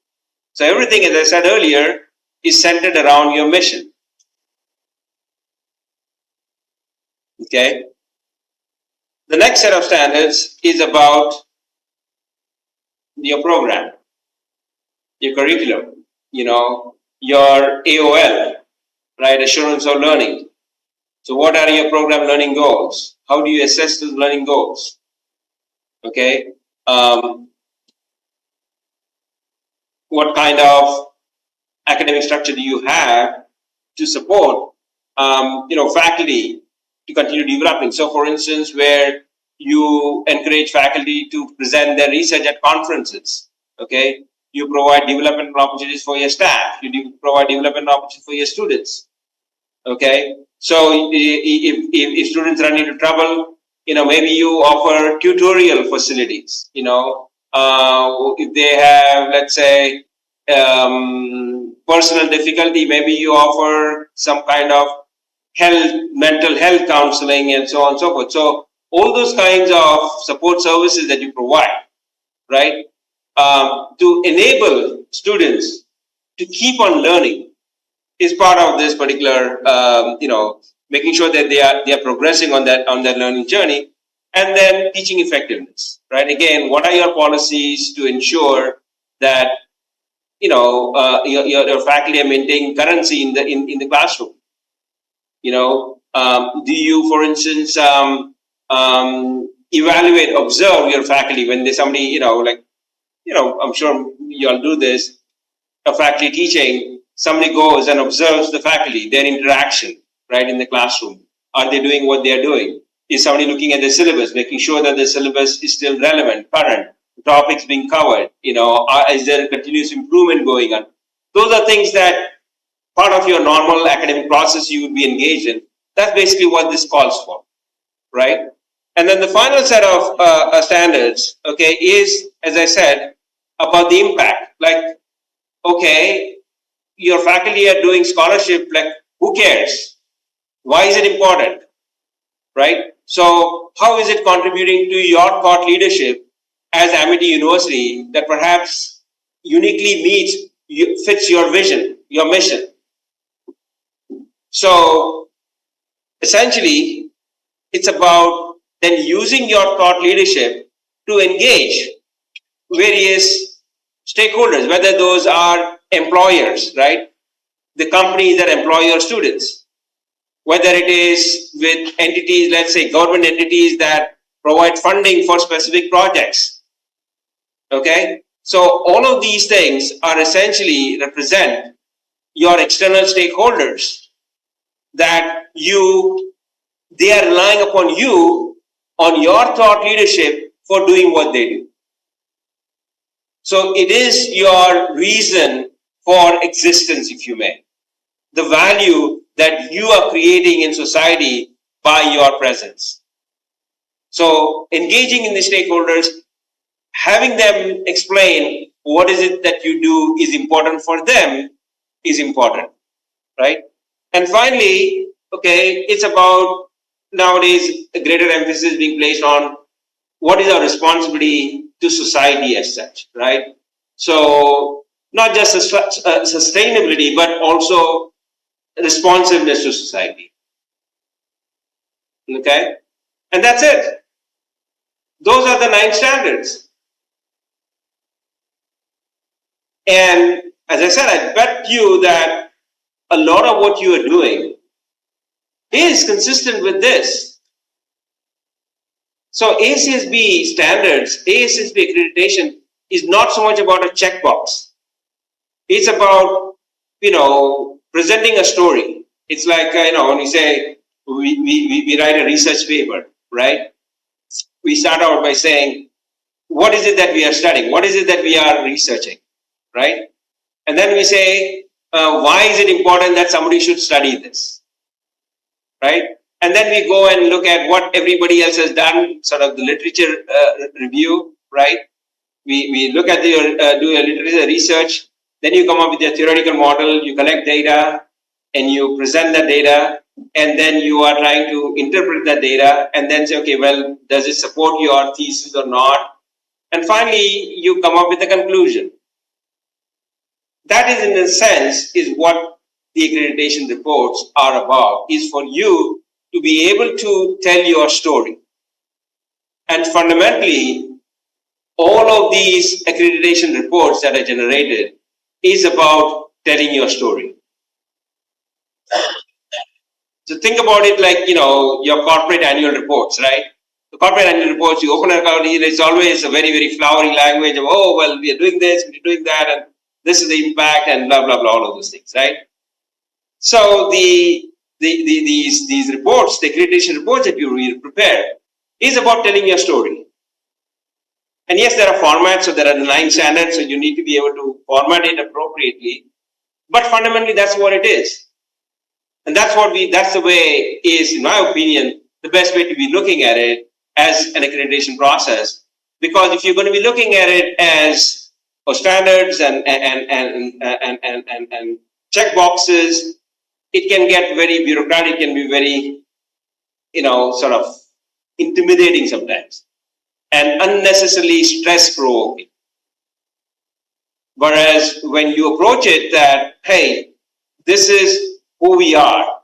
So everything, as I said earlier, is centered around your mission. Okay? The next set of standards is about your program, your curriculum, your AOL, right? Assurance of learning. So what are your program learning goals? How do you assess those learning goals? Okay? What kind of academic structure do you have to support faculty to continue developing? So for instance, where you encourage faculty to present their research at conferences, okay, you provide development opportunities for your staff, you provide development opportunities for your students. Okay, so if students run into trouble, maybe you offer tutorial facilities. If they have, let's say, personal difficulty, maybe you offer some kind of mental health counseling, and so on and so forth. So all those kinds of support services that you provide, right, to enable students to keep on learning is part of this particular, making sure that they are progressing on that learning journey. And then teaching effectiveness, right? Again, what are your policies to ensure that your faculty are maintaining currency in the classroom? Do you, for instance, evaluate, observe your faculty when there's somebody, I'm sure you all do this, a faculty teaching, somebody goes and observes the faculty, their interaction, right, in the classroom. Are they doing what they're doing? Is somebody looking at the syllabus, making sure that the syllabus is still relevant, current, topics being covered? Is there a continuous improvement going on? Those are things that part of your normal academic process you would be engaged in. That's basically what this calls for, right? And then the final set of standards, okay, is, as I said, about the impact. Like, okay, your faculty are doing scholarship, like, who cares? Why is it important, right? So how is it contributing to your thought leadership as Amity University that perhaps uniquely fits your vision, your mission? So essentially, it's about then using your thought leadership to engage various stakeholders, whether those are employers, right? The companies that employ your students, whether it is with entities, let's say government entities that provide funding for specific projects. Okay, so all of these things are essentially represent your external stakeholders that they are relying upon you on your thought leadership for doing what they do. So it is your reason for existence, if you may, the value that you are creating in society by your presence. So engaging in the stakeholders, having them explain what is it that you do is important for them is important, right? And finally, okay, it's about nowadays a greater emphasis being placed on what is our responsibility to society as such, right? So not just sustainability, but also responsiveness to society. Okay? And that's it. Those are the 9 standards. And as I said, I bet you that a lot of what you are doing is consistent with this. So ACSB standards, ACSB accreditation is not so much about a checkbox. It's about, presenting a story. It's like, when you say we write a research paper, right? We start out by saying, what is it that we are studying? What is it that we are researching, right? And then we say, why is it important that somebody should study this, right? And then we go and look at what everybody else has done, sort of the literature review, right? We look at do a literature research, then you come up with a theoretical model, you collect data, and you present that data, and then you are trying to interpret that data, and then say, okay, well, does it support your thesis or not? And finally, you come up with a conclusion. That is, in a sense, is what the accreditation reports are about, is for you to be able to tell your story. And fundamentally, all of these accreditation reports that are generated is about telling your story. So think about it like, your corporate annual reports, right? The corporate annual reports, you open an account, it's always a very, very flowery language of, oh, well, we are doing this, we're doing that, and this is the impact, and blah, blah, blah, all of those things, right? So these reports, the accreditation reports that you prepare, is about telling your story. And yes, there are formats, so there are 9 standards, so you need to be able to format it appropriately. But fundamentally, that's what it is. And that's the way is, in my opinion, the best way to be looking at it as an accreditation process. Because if you're going to be looking at it as standards and check boxes, it can get very bureaucratic, can be very, sort of intimidating sometimes, and unnecessarily stress-provoking. Whereas when you approach it that, hey, this is who we are,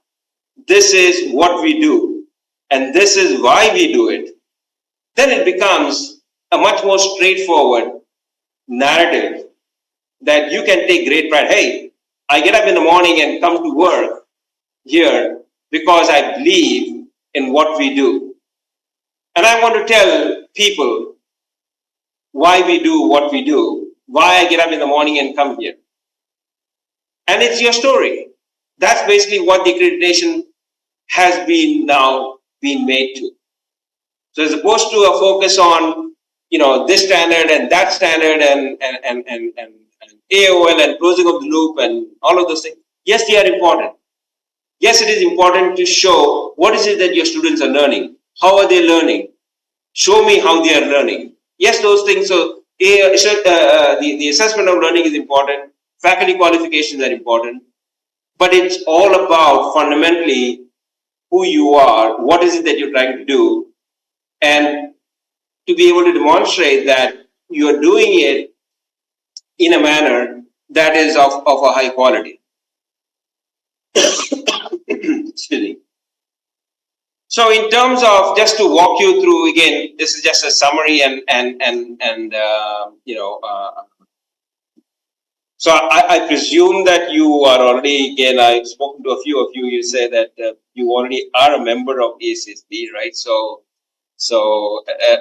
this is what we do, and this is why we do it, then it becomes a much more straightforward narrative that you can take great pride. Hey, I get up in the morning and come to work here because I believe in what we do. And I want to tell people why we do what we do, why I get up in the morning and come here. And it's your story. That's basically what the accreditation has been now been made to. So as opposed to a focus on, this standard and that standard and AOL and closing of the loop and all of those things, yes, they are important. Yes, it is important to show what is it that your students are learning. How are they learning? Show me how they are learning. Yes, those things. So the assessment of learning is important. Faculty qualifications are important. But it's all about fundamentally who you are, what is it that you're trying to do, and to be able to demonstrate that you are doing it in a manner that is of a high quality. Excuse me. So in terms of, just to walk you through, again, this is just a summary so I presume that you are already, again, I've spoken to a few of you, you say that you already are a member of ACSB, right? So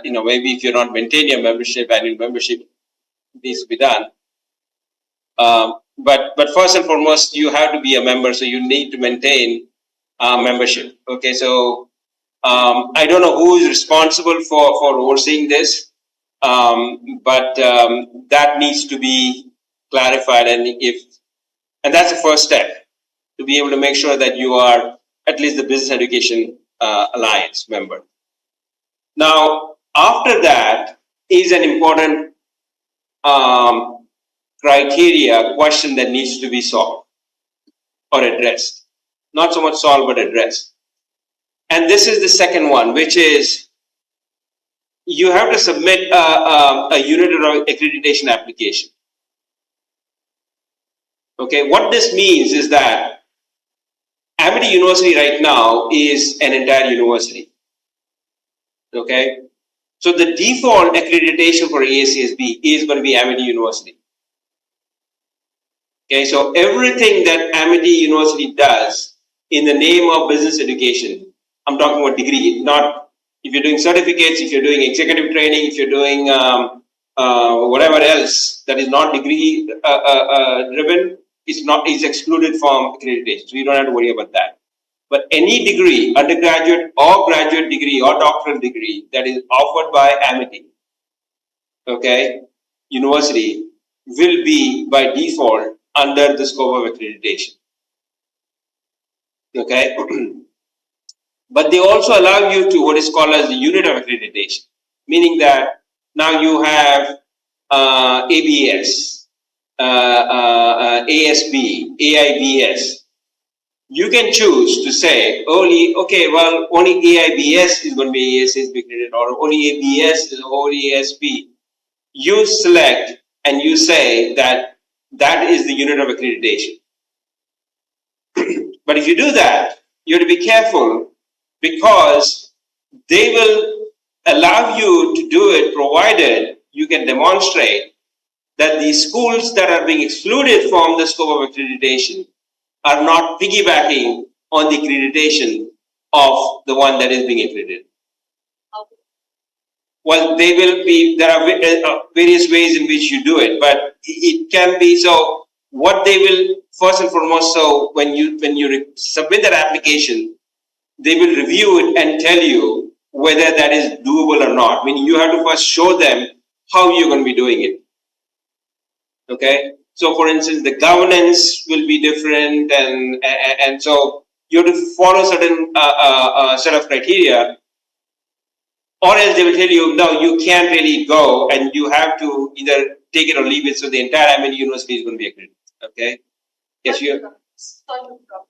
maybe if you're not maintaining your membership, annual membership needs to be done. But first and foremost, you have to be a member, so you need to maintain membership. Okay, so I don't know who is responsible for overseeing this, but that needs to be clarified, and that's the first step, to be able to make sure that you are at least the Business Education Alliance member. Now, after that is an important question that needs to be solved or addressed. Not so much solved, but addressed. And this is the second one, which is you have to submit a unit or accreditation application. Okay, what this means is that Amity University right now is an entire university. Okay, so the default accreditation for ACSB is going to be Amity University. Okay, so everything that Amity University does in the name of business education. I'm talking about degree, not if you're doing certificates, if you're doing executive training, if you're doing whatever else that is not degree driven, is excluded from accreditation. So you don't have to worry about that. But any degree, undergraduate or graduate degree or doctoral degree that is offered by Amity, okay, university, will be by default under the scope of accreditation. Okay. But they also allow you to what is called as the unit of accreditation, meaning that now you have ABS, ASB, AIBS. You can choose to say only, okay, well, only AIBS is going to be ASB accredited, or only ABS is only ASB. You select and you say that that is the unit of accreditation. But if you do that, you have to be careful, because they will allow you to do it provided you can demonstrate that the schools that are being excluded from the scope of accreditation are not piggybacking on the accreditation of the one that is being accredited. Well, they will be, there are various ways in which you do it, but it can be, so what they will, first and foremost, so when you submit that application, they will review it and tell you whether that is doable or not. Meaning you have to first show them how you're going to be doing it. Okay. So, for instance, the governance will be different, and so you have to follow certain set of criteria, or else they will tell you, no, you can't really go, and you have to either take it or leave it. So the entire Amity University is going to be accredited. Okay. Yes, you. Sorry, Prof.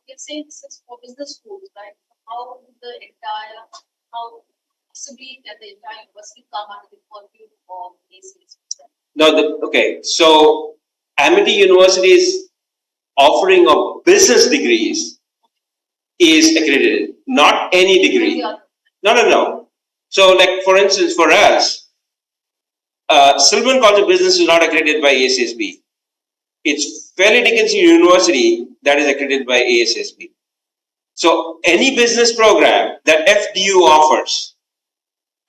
You're saying this is for business schools, right? How possibly can the entire university come under the purview of ACS? No, okay. So Amity University's offering of business degrees is accredited, not any degree. No. So, like for instance, for us, Silberman College of Business is not accredited by ASSB. It's Fairleigh Dickinson University that is accredited by ASSB. So any business program that FDU offers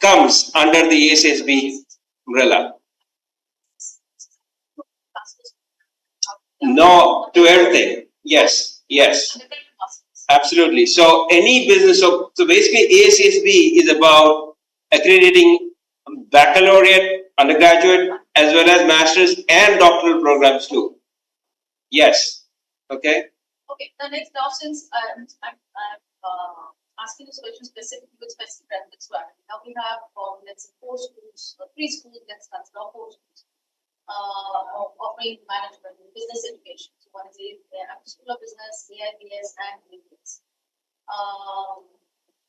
comes under the ASSB umbrella. No, to everything. Yes. Absolutely. So any business, so basically ASSB is about accrediting baccalaureate, undergraduate, as well as master's and doctoral programs too. Yes. Okay. Okay. The next, now since I'm asking this question specifically with specific reference to Amity. Now we have let's say 4 schools, 3 schools. That's now 4 schools offering management, business education. So one is the School of Business, AIBS, and ABS.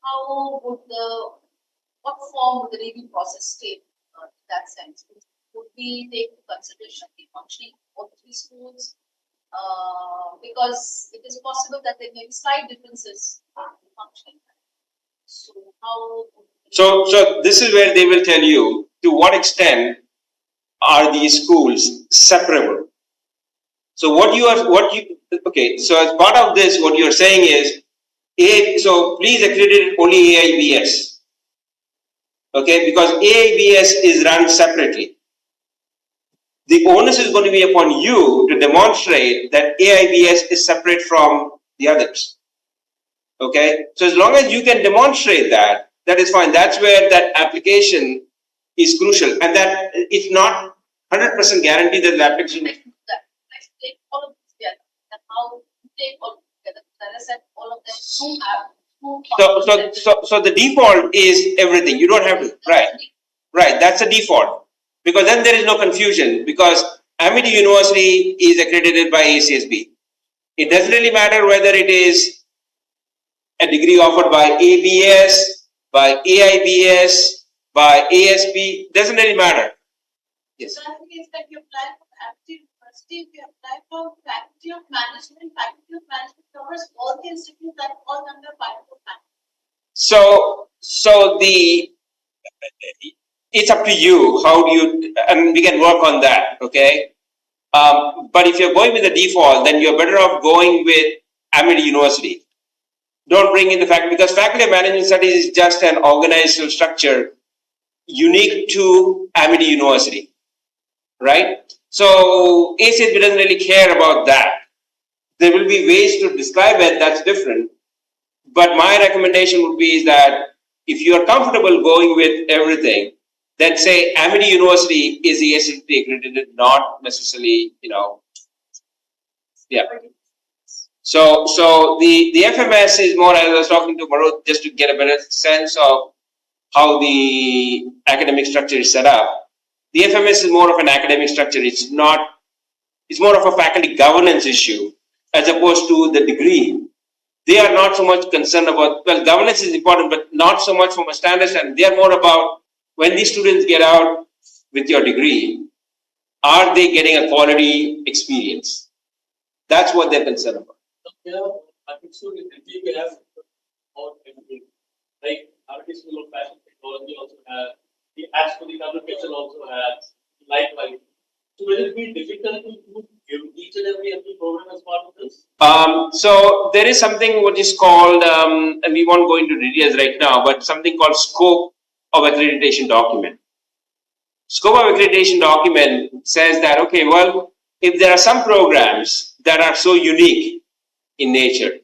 How would what form would the review process take in that sense? Would we take into consideration the functioning of 3 schools? Because it is possible that there may be slight differences in functioning. So how? So this is where they will tell you to what extent are these schools separable. So okay. So as part of this, what you are saying is, so please accredit only AIBS. Okay, because AIBS is run separately. The onus is going to be upon you to demonstrate that AIBS is separate from the others. Okay, so as long as you can demonstrate that, that is fine. That's where that application is crucial, and that it's not 100% guaranteed that the application. Let's take all of this together. And how to take all of it together? As I said, all of them do have. So the default is everything. You don't have to. Right. That's the default. Because then there is no confusion, because Amity University is accredited by ACSB. It doesn't really matter whether it is a degree offered by ABS, by AIBS, by ASB, doesn't really matter. Yes. So I think it's that you apply for Amity University, you apply for Faculty of Management covers all the institutes that fall under Faculty of Management. So it's up to you. How do you, and we can work on that, okay? But if you're going with the default, then you're better off going with Amity University. Don't bring in the faculty, because faculty of management studies is just an organizational structure unique to Amity University, right? So ACSB doesn't really care about that. There will be ways to describe it, that's different. But my recommendation would be is that if you are comfortable going with everything, then say Amity University is the ACSB accredited, not necessarily, yeah. So the FMS is more, I was talking to Marut just to get a better sense of how the academic structure is set up. The FMS is more of an academic structure. It's more of a faculty governance issue as opposed to the degree. They are not so much concerned about, well, governance is important, but not so much from a standard standpoint. They are more about when these students get out with your degree, are they getting a quality experience? That's what they're concerned about. Yeah, I think so. We have all everything. Like Harvard School of Fashion Technology also has, the Arts for the Communication also has, likewise. So will it be difficult to give each and every program as part of this? So there is something what is called, and we won't go into details right now, but something called scope of accreditation document. Scope of accreditation document says that, okay, well, if there are some programs that are so unique in nature,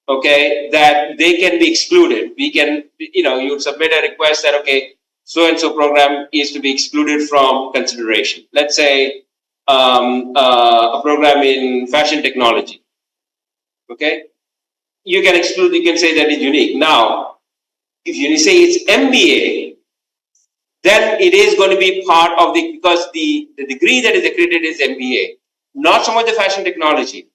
okay, that they can be excluded. We can, you submit a request that, okay, so and so program is to be excluded from consideration. Let's say a program in fashion technology, okay, you can exclude, you can say that is unique. Now, if you say it's MBA, then it is going to be part of because the degree that is accredited is MBA, not so much the fashion technology.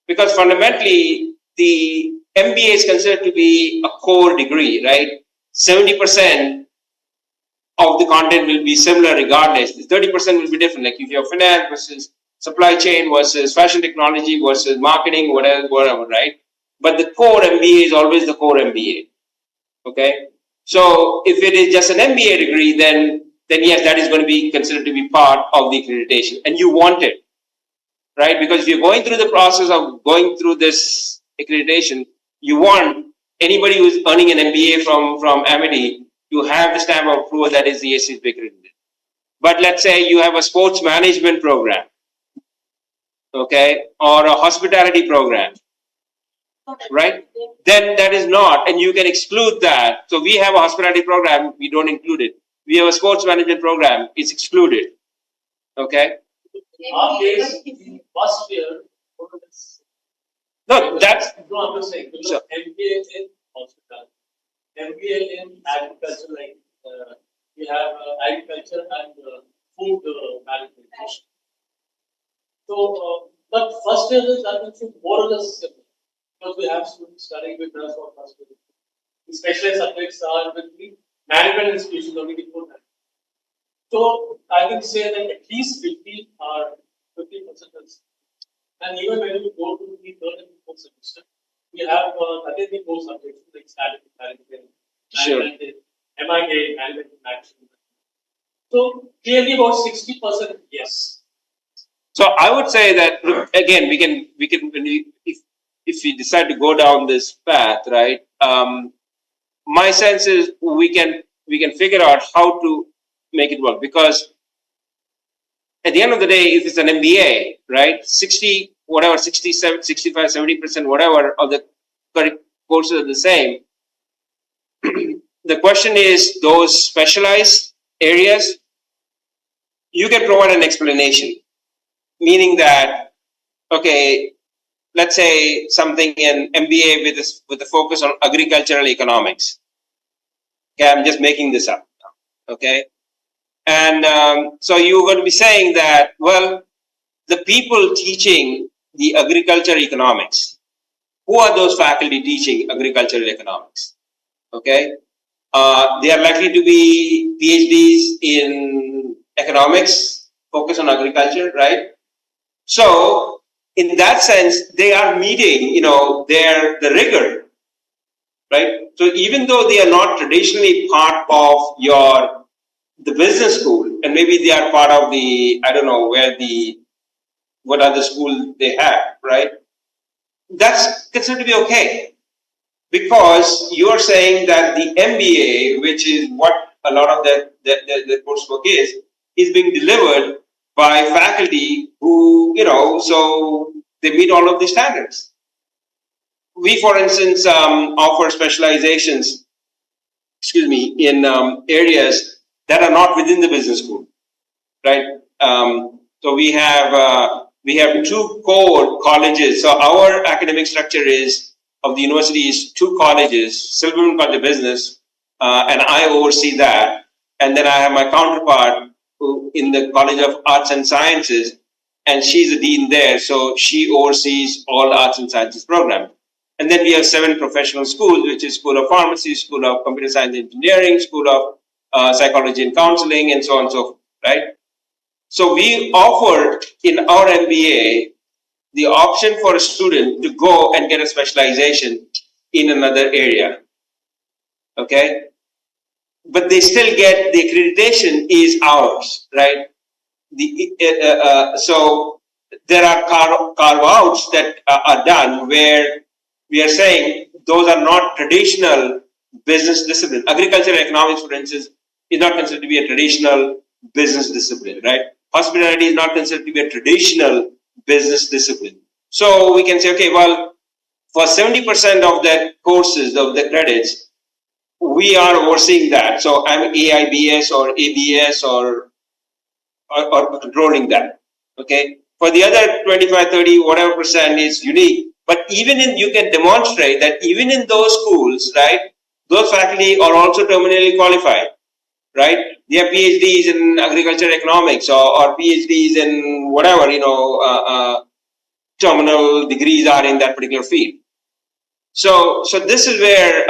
Because fundamentally, the MBA is considered to be a core degree, right? 70% of the content will be similar regardless. The 30% will be different. Like if you have finance versus supply chain versus fashion technology versus marketing, whatever, right? But the core MBA is always the core MBA. Okay? So if it is just an MBA degree, then yes, that is going to be considered to be part of the accreditation. And you want it. Right? Because if you're going through the process of going through this accreditation, you want anybody who's earning an MBA from Amity to have the stamp of approval that is the ACSB accredited. But let's say you have a sports management program, okay, or a hospitality program, right? Then that is not, and you can exclude that. So we have a hospitality program, we don't include it. We have a sports management program, it's excluded, okay? Our case, first year, no, that's no, I'm just saying, because MBA in hospital, MBA in agriculture, like we have agriculture and food management. So, but first year is more or less similar, because we have students studying with us for first year. The specialized subjects are with the management institutions only before that. So I can say that at least 50 or 50%. And even when you go to the third and fourth semester, we have again the core subjects like static management, sure, MIA, management action. So clearly about 60%, yes. So I would say that again we can if we decide to go down this path, right? My sense is we can figure out how to make it work, because at the end of the day, if it's an MBA, right, 60, whatever, 67, 65, 70%, whatever of the courses are the same. The question is those specialized areas, you can provide an explanation, meaning that, okay, let's say something in MBA with a focus on agricultural economics. Okay, I'm just making this up. Okay. And so you're going to be saying that, well, the people teaching the agriculture economics, who are those faculty teaching agricultural economics? Okay. They are likely to be PhDs in economics, focus on agriculture, right? So in that sense, they are meeting, the rigor, right? So even though they are not traditionally part of the business school, and maybe they are part of the, I don't know what other school they have, right? that's considered to be okay, because you are saying that the MBA, which is what a lot of the coursework is being delivered by faculty who, so they meet all of the standards. We, for instance, offer specializations, in areas that are not within the business school, right? So we have two core colleges. So our academic structure of the university is two colleges: Silberman College of Business, and I oversee that. And then I have my counterpart in the College of Arts and Sciences, and she's a dean there, so she oversees all arts and sciences programs. And then we have 7 professional schools, which is School of Pharmacy, School of Computer Science and Engineering, School of Psychology and Counseling, and so on and so forth, right? So we offer in our MBA the option for a student to go and get a specialization in another area, okay? But they still get, the accreditation is ours, right? So there are carve-outs that are done where we are saying those are not traditional business discipline. Agriculture and economics, for instance, is not considered to be a traditional business discipline, right? Hospitality is not considered to be a traditional business discipline. So we can say, okay, well, for 70% of the courses, of the credits, we are overseeing that. So I'm AIBS or ABS or controlling that, okay? For the other 25, 30, whatever percent is unique. But even you can demonstrate that even in those schools, right, those faculty are also terminally qualified, right? They have PhDs in agriculture economics or PhDs in whatever, terminal degrees are in that particular field. So this is where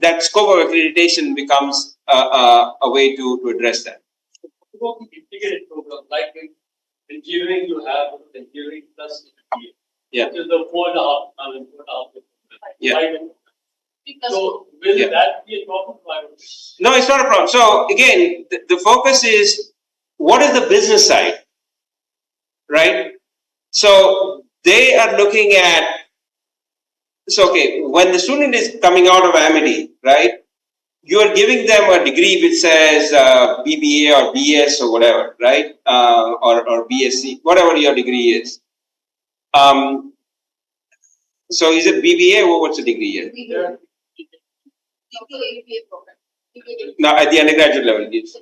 that scope of accreditation becomes a way to address that. About the integrated program, like in engineering, you have engineering plus MBA. Yeah. Which is the 4.5. Yeah. So will that be a problem? No, it's not a problem. So again, the focus is what is the business side, right? So they are looking at, so okay, when the student is coming out of Amity, right, you are giving them a degree which says BBA or BS or whatever, right, or BSc, whatever your degree is. So is it BBA or what's the degree here? Now at the undergraduate level, it's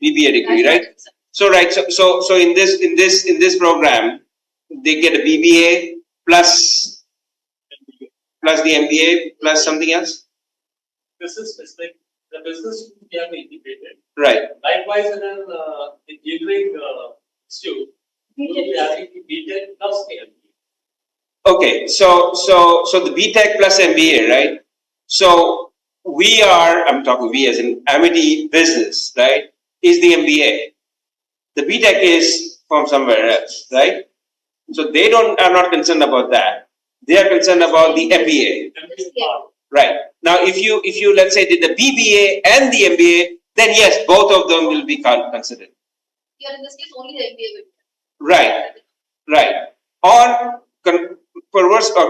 BBA degree, right? So right, so in this program, they get a BBA plus the MBA plus something else. This is specific. The business we have integrated. Right. Likewise, in an engineering institute, we will be having the BTech plus the MBA. Okay, so the BTech plus MBA, right? So I'm talking we as in Amity Business, right? Is the MBA. The BTech is from somewhere else, right? So they are not concerned about that. They are concerned about the MBA. Right. Now, if you let's say did the BBA and the MBA, then yes, both of them will be considered. Here in this case, only the MBA will be. Right. Or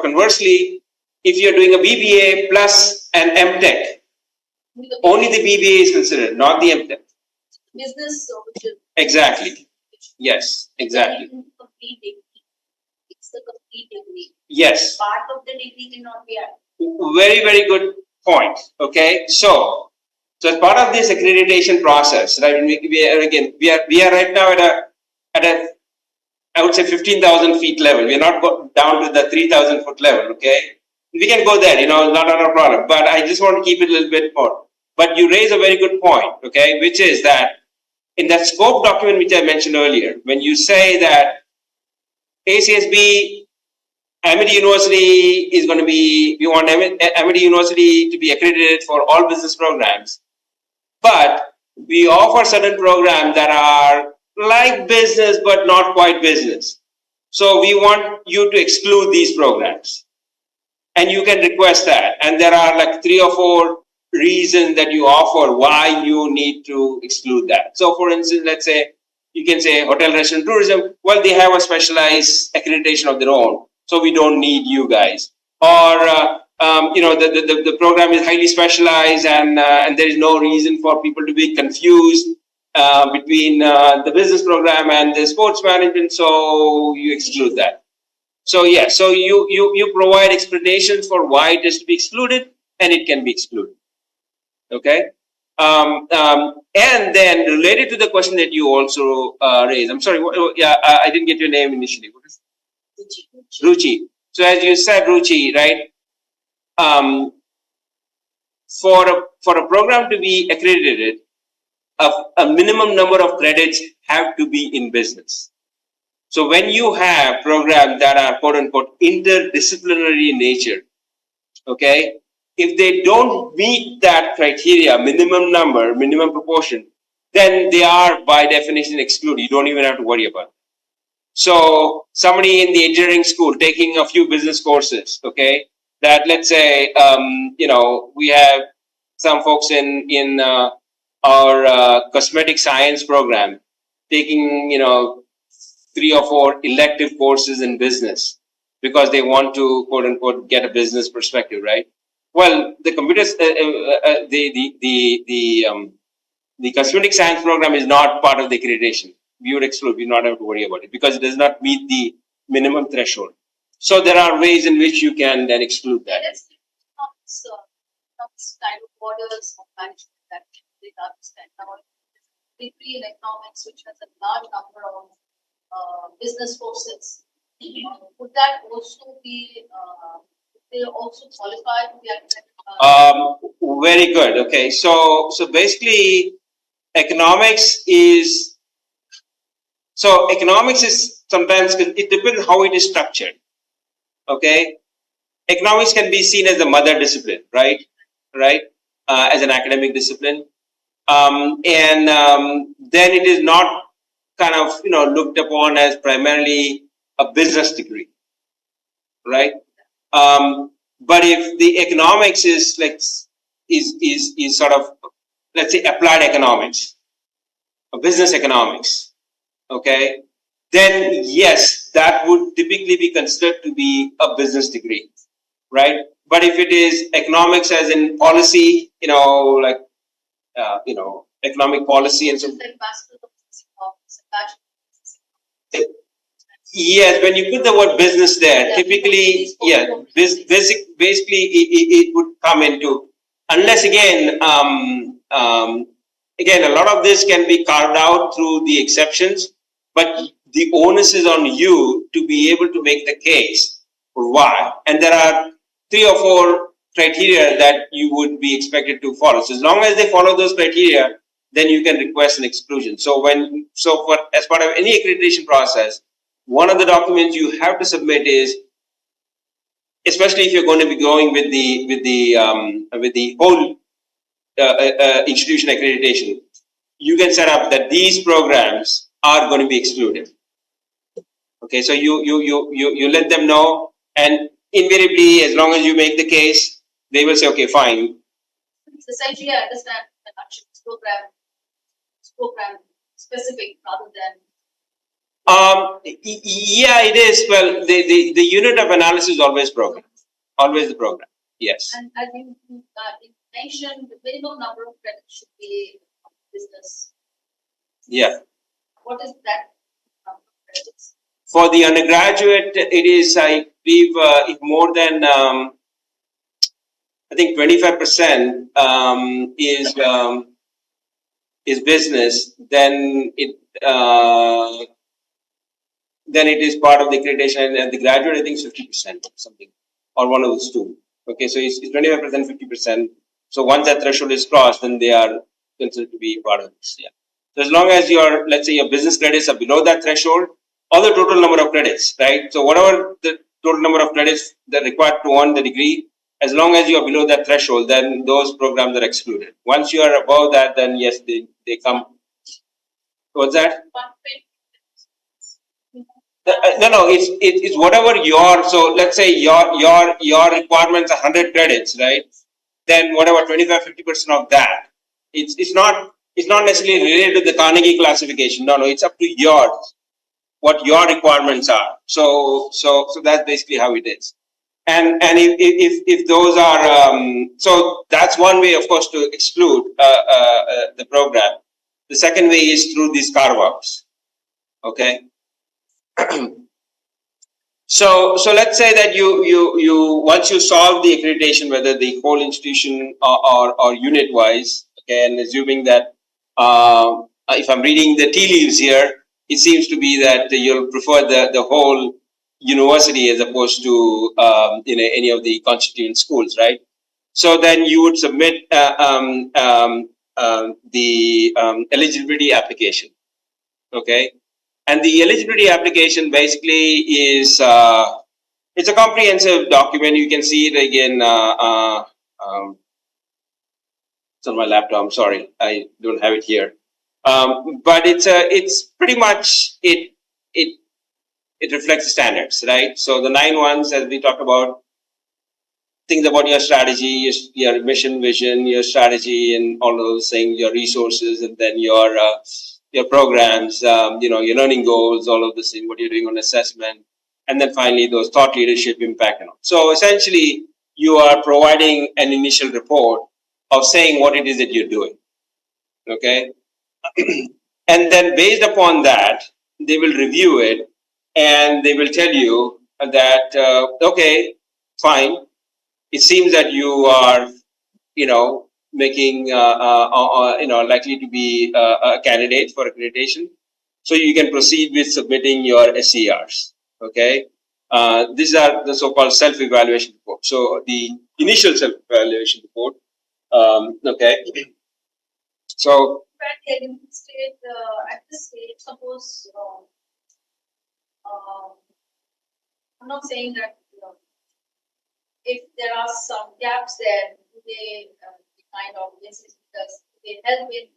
conversely, if you're doing a BBA plus an MTech, only the BBA is considered, not the MTech. Business. Exactly. Yes, exactly. Complete degree. It's the complete degree. Yes. Part of the degree cannot be added. Very, very good point. Okay, so as part of this accreditation process, right? We are right now at a I would say 15,000 feet level. We are not down to the 3,000 foot level. Okay, we can go there. Not a problem. But I just want to keep it a little bit more. But you raise a very good point. Okay, which is that in that scope document which I mentioned earlier, when you say that ACSB Amity University is going to be, we want Amity University to be accredited for all business programs, but we offer certain programs that are like business but not quite business. So we want you to exclude these programs, and you can request that. And there are like 3 or 4 reasons that you offer why you need to exclude that. So, for instance, let's say you can say hotel, restaurant, tourism. Well, they have a specialized accreditation of their own. so we don't need you guys. Or the program is highly specialized, and there is no reason for people to be confused between the business program and the sports management, so you exclude that. So yeah, so you provide explanations for why it is to be excluded, and it can be excluded. Okay. And then related to the question that you also raised, I'm sorry, I didn't get your name initially. What is it? Ruchi. So as you said, Ruchi, right? For a program to be accredited, a minimum number of credits have to be in business. So when you have programs that are quote unquote interdisciplinary in nature, okay, if they don't meet that criteria, minimum number, minimum proportion, then they are by definition excluded. You don't even have to worry about it. So somebody in the engineering school taking a few business courses, okay, that let's say, we have some folks in our cosmetic science program taking, 3 or 4 elective courses in business because they want to quote unquote get a business perspective, right? Well, the computers, the cosmetic science program is not part of the accreditation. We would exclude. We not have to worry about it because it does not meet the minimum threshold. So there are ways in which you can then exclude that. Kind of borders of management that they understand. Now, degree in economics, which has a large number of business courses, would that also be? They also qualify to be accredited? Very good. Okay, so basically, economics is sometimes it depends how it is structured. Okay, economics can be seen as the mother discipline, right? As an academic discipline, and then it is not kind of looked upon as primarily a business degree, right? But if the economics is sort of, let's say, applied economics, or business economics, okay, then yes, that would typically be considered to be a business degree, right? But if it is economics as in policy, economic policy and so. Yes, when you put the word business there, typically, basically it would come into, unless again, a lot of this can be carved out through the exceptions, but the onus is on you to be able to make the case for why. And there are 3 or 4 criteria that you would be expected to follow. So as long as they follow those criteria, then you can request an exclusion. So as part of any accreditation process, one of the documents you have to submit is, especially if you're going to be going with the whole institution accreditation, you can set up that these programs are going to be excluded. Okay, so you let them know, and invariably, as long as you make the case, they will say, okay, fine. It's essentially, I understand that it's program specific rather than. Yeah, it is. Well, the unit of analysis is always program, always the program. Yes. And as you mentioned, the minimum number of credits should be business. Yeah. What is that number of credits? For the undergraduate, it is, I believe, more than I think 25% is business. Then it is part of the accreditation, and the graduate, I think, is 50% something, or one of those two. Okay, so it's 25%, 50%. So once that threshold is crossed, then they are considered to be part of this. Yeah. So as long as let's say your business credits are below that threshold, or the total number of credits, right? So whatever the total number of credits that are required to earn the degree, as long as you are below that threshold, then those programs are excluded. Once you are above that, then yes, they come. What's that? No, it's whatever so let's say your requirements are 100 credits, right? Then whatever 25-50% of that, it's not necessarily related to the Carnegie classification. No, it's up to yours. what your requirements are. So that's basically how it is. And if those are so that's one way, of course, to exclude the program. The second way is through these carve-outs. Okay. So let's say that you once you solve the accreditation, whether the whole institution or unit wise, okay, and assuming that if I'm reading the tea leaves here, it seems to be that you'll prefer the whole university as opposed to any of the constituent schools, right? So then you would submit the eligibility application, okay? And the eligibility application basically is it's a comprehensive document. You can see it again. It's on my laptop. I'm sorry, I don't have it here. But it's pretty much it reflects the standards, right? So the 9 ones, as we talked about, things about your strategy, your mission, vision, your strategy, and all of those things, your resources, and then your programs, your learning goals, all of this thing, what you're doing on assessment, and then finally those thought leadership impact and all. So essentially, you are providing an initial report of saying what it is that you're doing. Okay, and then based upon that, they will review it and they will tell you that okay, fine. It seems that you are, making, likely to be a candidate for accreditation. So you can proceed with submitting your SCRs. Okay. These are the so-called self-evaluation report. So the initial self-evaluation report. Okay. So. At this stage, suppose I'm not saying that if there are some gaps there, they kind of because they help in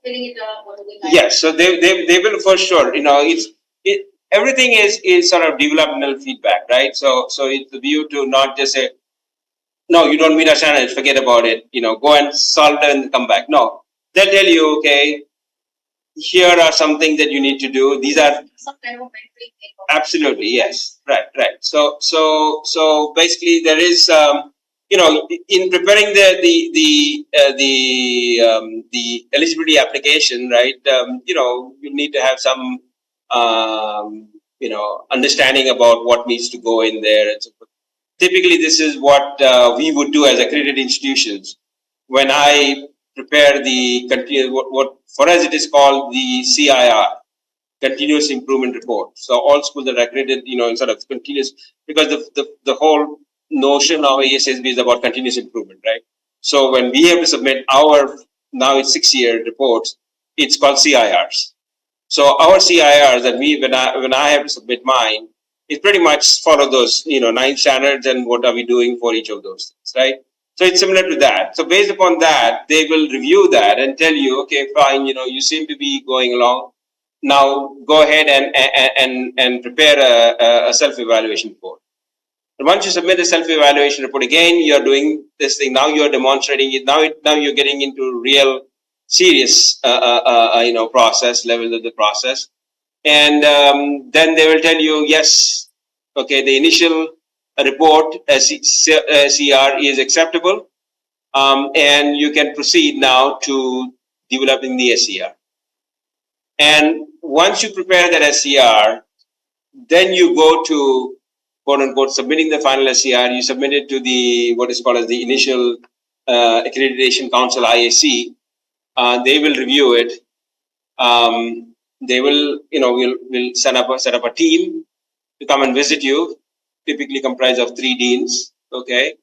filling it up, or do they? Yes, so they will for sure. Everything is sort of developmental feedback, right? So it's the view to not just say, no, you don't meet our standards, forget about it. Go and solve it and come back. No, they'll tell you, okay, here are some things that you need to do. These are some kind of mentoring thing. Absolutely, yes, right. So basically, there is in preparing the eligibility application, right? You need to have some understanding about what needs to go in there, and so forth. Typically, this is what we would do as accredited institutions. When I prepare the what for us it is called the CIR, continuous improvement report. So all schools that are accredited, sort of continuous, because the whole notion of ASSB is about continuous improvement, right? So when we have to submit our, now it's 6-year reports, it's called CIRs. So our CIRs that when I have to submit mine, it pretty much follow those 9 standards and what are we doing for each of those things, right? So it's similar to that. So based upon that, they will review that and tell you, okay, fine, you seem to be going along. Now go ahead and prepare a self-evaluation report. And once you submit the self-evaluation report, again, you're doing this thing. Now you're demonstrating it. Now you're getting into real serious, process levels of the process. And then they will tell you, yes, okay, the initial report CR is acceptable, and you can proceed now to developing the SCR. And once you prepare that SCR, then you go to quote unquote submitting the final SCR. You submit it to the what is called as the initial accreditation council, IAC. They will review it. They will, will set up a team to come and visit you, typically comprised of 3 deans. Okay,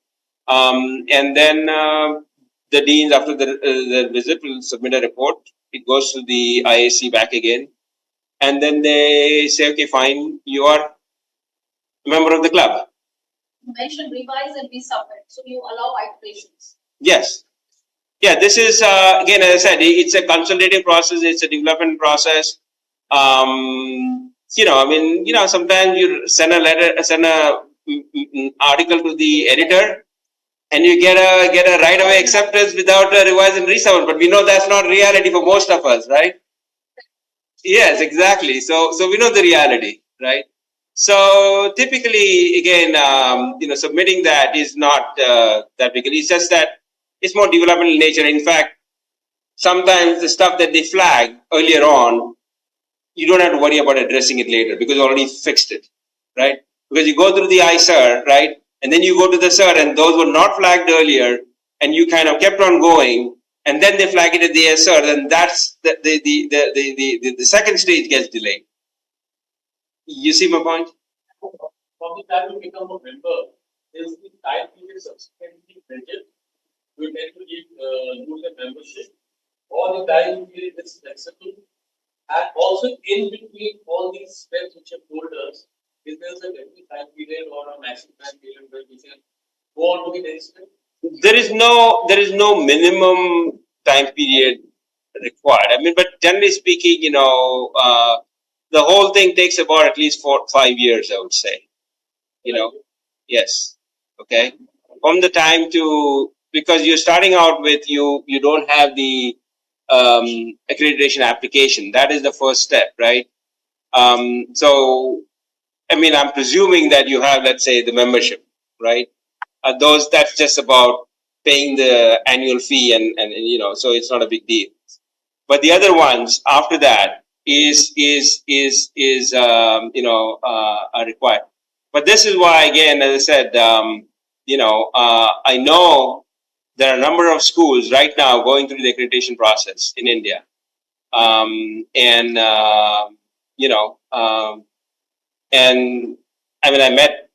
and then the deans after the visit will submit a report. It goes to the IAC back again, and then they say, okay, fine, you are a member of the club. You mentioned revise and resubmit, so you allow iterations. Yes. Yeah, this is again, as I said, it's a consultative process. It's a development process. Sometimes you send a article to the editor, and you get a right away acceptance without a revise and resubmit. But we know that's not reality for most of us, right? Yes, exactly. So we know the reality, right? So typically, again, submitting that is not that big. It's just that it's more developmental in nature. In fact, sometimes the stuff that they flag earlier on, you don't have to worry about addressing it later because you already fixed it, right? Because you go through the ICER, right? And then you go to the CERT, and those were not flagged earlier, and you kind of kept on going, and then they flag it at the CERT, and that's the second stage gets delayed. You see my point? From the time you become a member, there's the time period subsequently measured. You tend to lose a membership, or the time period is flexible. And also in between all these steps which have told us, is there a definite time period or a maximum time period where we can go on to the next step? There is no minimum time period required. I mean, but generally speaking, the whole thing takes about at least 4 5 years, I would say. Yes. Okay. From the time to, because you're starting out with, you don't have the accreditation application. That is the first step, right? So I mean, I'm presuming that you have, let's say, the membership, right? Those, that's just about paying the annual fee, and so it's not a big deal. But the other ones after that are required. But this is why, again, as I said, I know there are a number of schools right now going through the accreditation process in India, and you know, and I mean, I met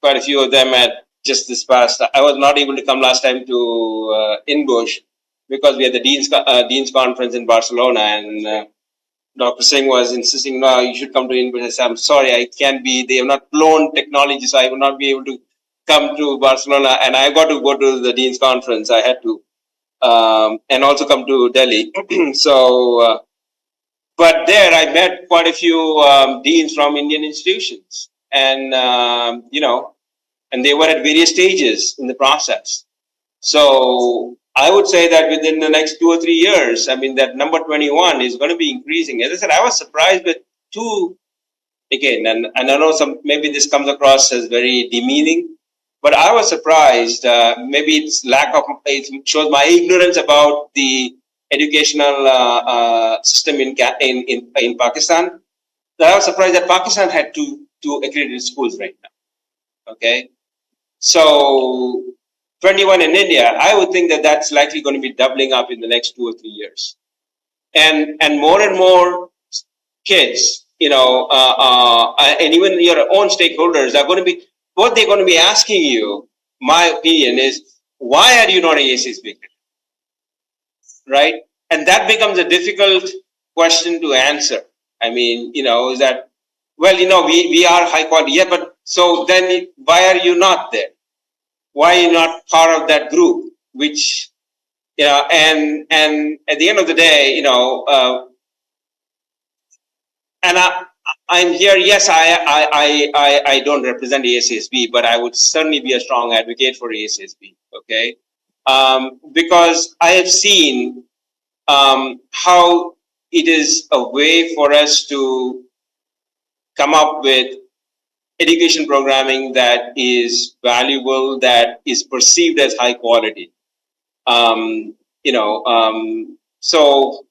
quite a few of them at just this past. I was not able to come last time to Inbush because we had the dean's conference in Barcelona, and Dr. Singh was insisting, no, you should come to Inbush. I said, I'm sorry, I can't be. They have not flown technology, so I will not be able to come to Barcelona, and I got to go to the dean's conference. I had to, and also come to Delhi. So. But there, I met quite a few deans from Indian institutions, and and they were at various stages in the process. So I would say that within the next 2 or 3 years, I mean, that number 21 is going to be increasing. As I said, I was surprised with two again, and I know maybe this comes across as very demeaning, but I was surprised. Maybe it's it shows my ignorance about the educational system in Pakistan. That I was surprised that Pakistan had two accredited schools right now. Okay, so 21 in India, I would think that that's likely going to be doubling up in the next 2 or 3 years, and more kids, and even your own stakeholders are going to be, what they're going to be asking you. My opinion is, why are you not ACSB, right? And that becomes a difficult question to answer. I mean, is that, well, we are high quality, yeah, but so then why are you not there? Why are you not part of that group? Which, and at the end of the day, and I'm here. Yes, I don't represent ASSB, but I would certainly be a strong advocate for ASSB. Okay, because I have seen how it is a way for us to come up with education programming that is valuable, that is perceived as high quality. So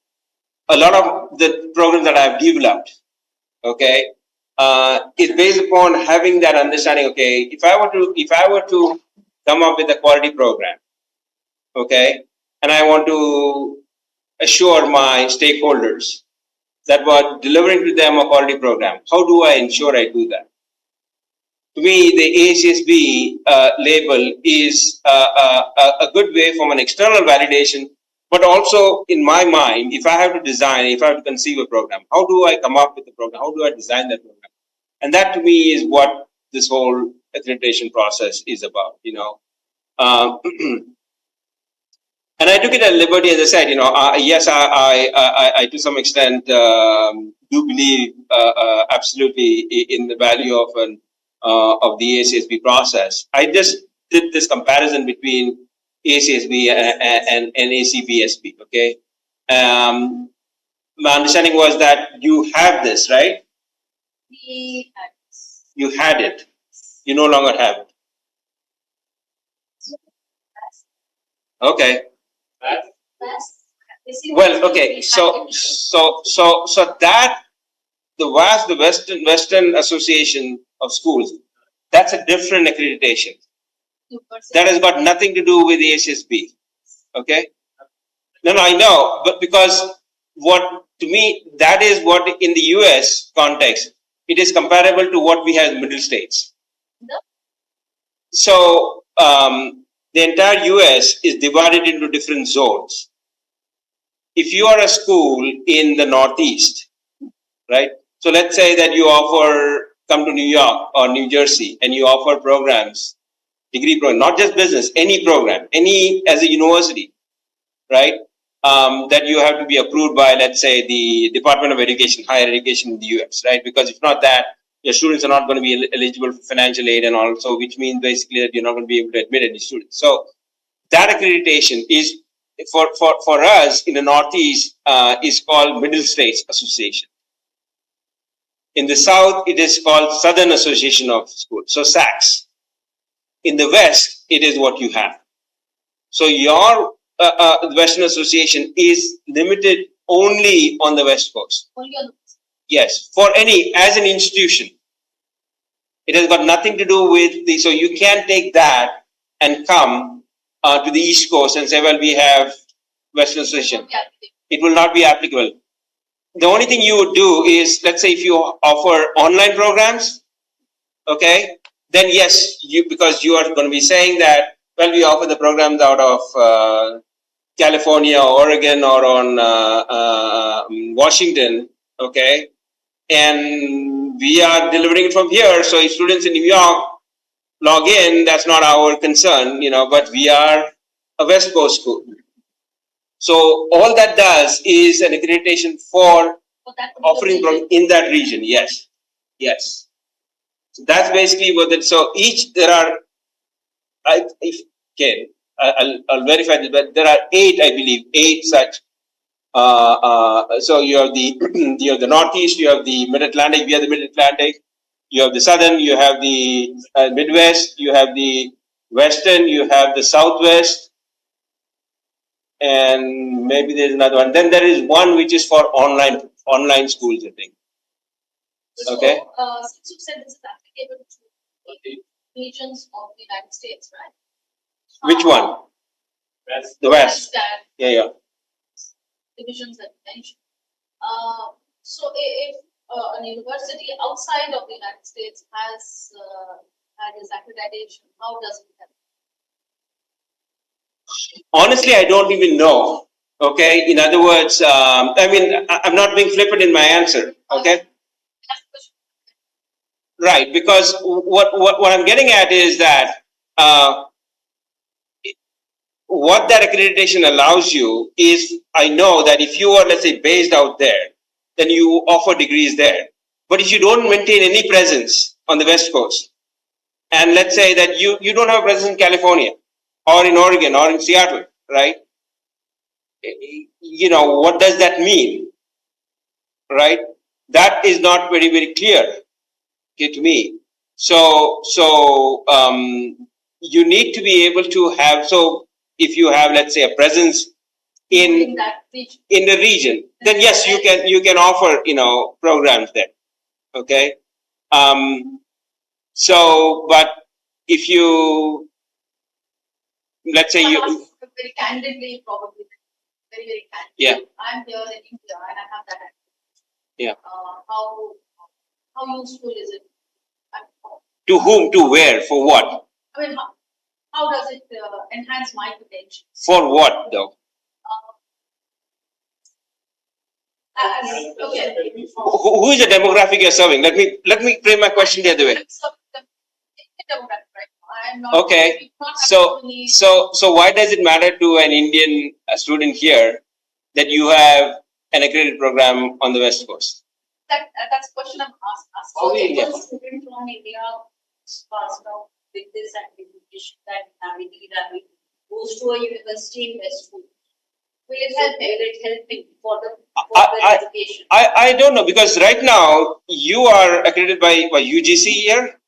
a lot of the programs that I've developed, okay, is based upon having that understanding. Okay, if I were to come up with a quality program, okay, and I want to assure my stakeholders that we're delivering to them a quality program, how do I ensure I do that? To me, the ACSB label is a good way from an external validation, but also in my mind, if I have to conceive a program, how do I come up with the program? How do I design that program? And that to me is what this whole accreditation process is about, and I took it at liberty, as I said, yes, I to some extent do believe absolutely in the value of the ACSB process. I just did this comparison between ACSB and ACBSB. Okay, my understanding was that you have this, right? We had You had it. You no longer have it. Okay. Well, okay. So that the Western Association of Schools, that's a different accreditation. That has got nothing to do with the ASSB. Okay. No, I know, but because what to me that is what in the US context it is comparable to what we have in middle states. So the entire US is divided into different zones. If you are a school in the Northeast, right? So let's say that you come to New York or New Jersey and you offer programs, degree program, not just business, any program, any as a university, right? That you have to be approved by, let's say, the Department of Education, higher education in the US, right? Because if not that, your students are not going to be eligible for financial aid and also, which means basically that you're not going to be able to admit any students. So that accreditation is for us in the Northeast is called Middle States Association. In the South, it is called Southern Association of Schools, so SACS. In the West, it is what you have. So your Western Association is limited only on the West Coast. only on Yes, for any, as an institution. It has got nothing to do with so you can't take that and come to the East Coast and say, well, we have Western Association. It will not be applicable. The only thing you would do is, let's say if you offer online programs, okay, then yes, because you are going to be saying that, well, we offer the programs out of California or Oregon or on Washington, okay, and we are delivering it from here. So if students in New York log in, that's not our concern, but we are a West Coast school. So all that does is an accreditation for offering in that region. Yes, yes. So that's basically what it. So there are. I'll verify this, but there are 8, I believe, 8 such. So you have the Northeast, you have the Mid Atlantic. We have the Mid Atlantic. You have the Southern. You have the Midwest. You have the Western. You have the Southwest. And maybe there's another one. Then there is one which is for online schools, I think. So, okay. Since you said this is applicable to regions of the United States, right? Which one? The West. Yeah. Divisions that you mentioned. So if a university outside of the United States has this accreditation, how does it help? Honestly, I don't even know. Okay. In other words, I'm not being flippant in my answer. Okay. Right. Because what I'm getting at is that what that accreditation allows you is, I know that if you are, let's say, based out there, then you offer degrees there. But if you don't maintain any presence on the West Coast, and let's say that you don't have a presence in California or in Oregon or in Seattle, right? What does that mean? Right? That is not very, very clear, okay, to me. So you need to be able to have, so if you have, let's say, a presence in the region, then yes, you can offer, programs there. Okay. So, but if you, let's say you very candidly, probably very, very candidly. Yeah. I'm here in India and I have that. Yeah. How useful is it? To whom? To where? For what? I mean, how does it enhance my potential? For what, though? Okay. Who is the demographic you're serving? Let me frame my question the other way. Okay. So why does it matter to an Indian student here that you have an accredited program on the West Coast? That's the question I'm asking. Okay. If a student from India passed out with this education that we need, and we goes to a university in West Coast, Will it help? Will it help for the education? I don't know, because right now you are accredited by UGC here,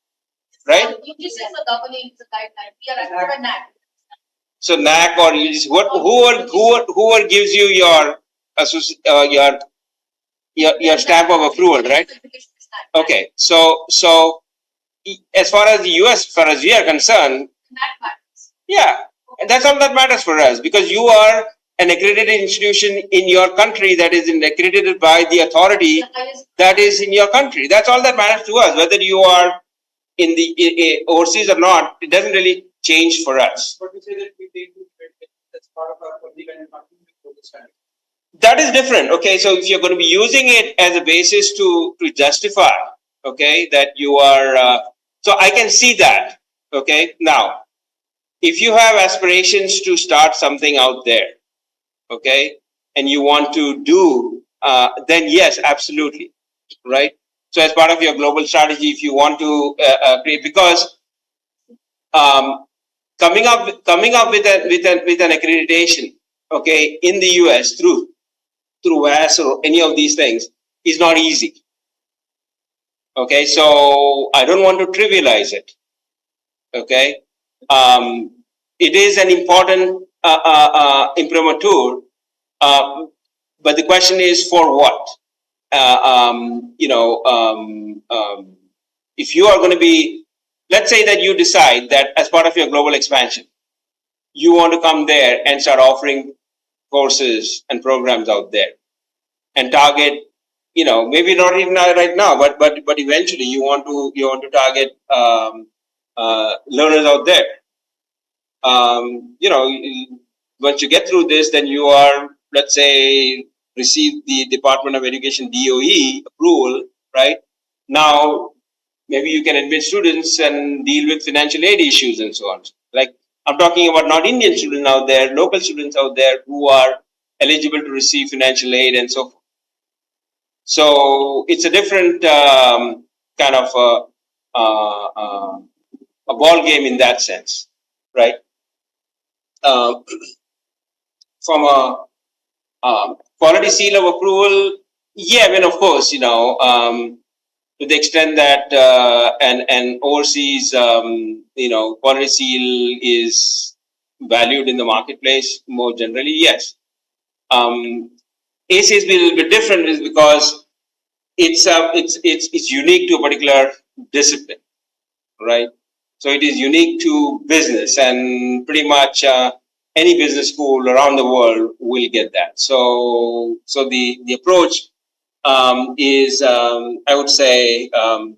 right? UGC is a governing guideline. We are accredited by NAC. So NAC or UGC, whoever gives you your your stamp of approval, right? Okay, so as far as the US, as far as we are concerned, yeah, that's all that matters for us, because you are an accredited institution in your country that is accredited by the authority that is in your country. That's all that matters to us. Whether you are in the overseas or not, it doesn't really change for us. But we say that we take that's part of our public and standard. That is different. Okay, so if you're going to be using it as a basis to justify, okay, that you are, so I can see that. Okay, now, if you have aspirations to start something out there, okay, and you want to do, then yes, absolutely, right? So as part of your global strategy, if you want to create, because coming up with an accreditation, okay, in the US through WAS or any of these things is not easy. Okay, so I don't want to trivialize it. Okay, it is an important imprimatur, but the question is for what? If you are going to be, let's say that you decide that as part of your global expansion, you want to come there and start offering courses and programs out there and target, maybe not even right now, but eventually you want to target learners out there. Once you get through this, then you are, let's say, receive the Department of Education DOE approval, right? Now, maybe you can admit students and deal with financial aid issues and so on. Like, I'm talking about not Indian students out there, local students out there who are eligible to receive financial aid and so forth. So it's a different kind of a ball game in that sense, right? From a quality seal of approval, yeah, I mean, of course, to the extent that an overseas, quality seal is valued in the marketplace more generally, yes. AC is a little bit different, is because it's unique to a particular discipline, right? So it is unique to business, and pretty much any business school around the world will get that. So the approach is, I would say, at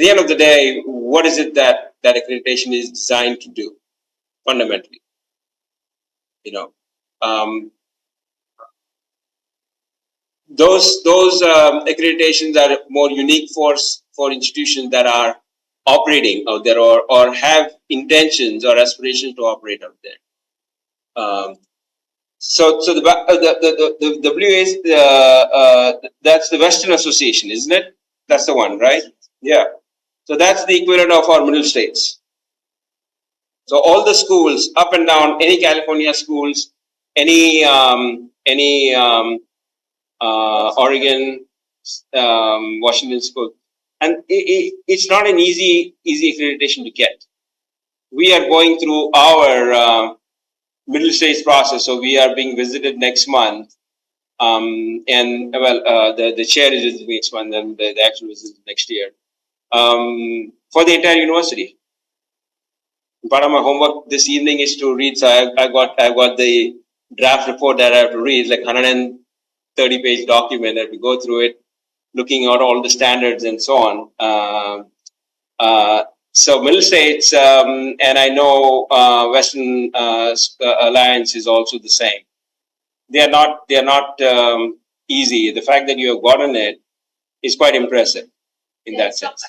the end of the day, what is it that accreditation is designed to do fundamentally? Those accreditations are more unique for institutions that are operating out there or have intentions or aspirations to operate out there. So the WA, that's the Western Association, isn't it? That's the one, right? Yeah. So that's the equivalent of our middle states. So all the schools up and down, any California schools, any Oregon, Washington school, and it's not an easy accreditation to get. We are going through our middle stage process, so we are being visited next month, and the chair is visiting next month, and the actual visit is next year, for the entire university. Part of my homework this evening is to read. So I got the draft report that I have to read, like 130-page document. I have to go through it, looking at all the standards and so on. So middle states, and I know Western Alliance is also the same. They are not easy. The fact that you have gotten it is quite impressive in that sense.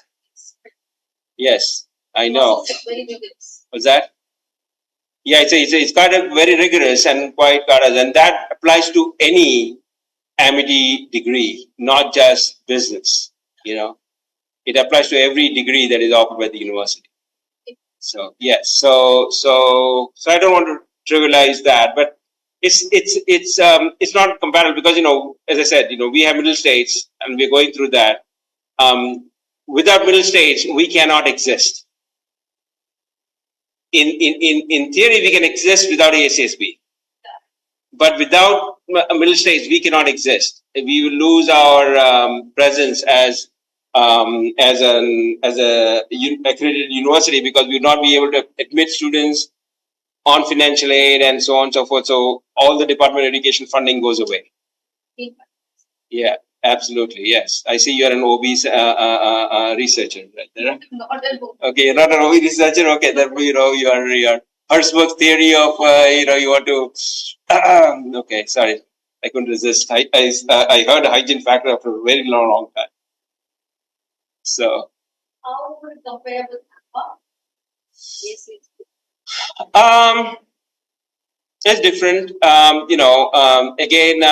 Yes, I know. What's that? Yeah, it's kind of very rigorous and quite and that applies to any amity degree, not just business. It applies to every degree that is offered by the university. So yes, so I don't want to trivialize that, but it's not comparable because as I said, we have middle states and we're going through that. Without middle states, we cannot exist. In theory, we can exist without ASSB, but without middle states, we cannot exist. We will lose our presence as an accredited university because we will not be able to admit students on financial aid and so on and so forth. So all the Department of Education funding goes away. Yeah, absolutely. Yes, I see you're an OB researcher, right? Okay, you're not an OB researcher. Okay, that your Hertzberg theory of you want to. Okay, sorry, I couldn't resist. I heard a hygiene factor after a very long time. So. How would it compare with it's different. Again,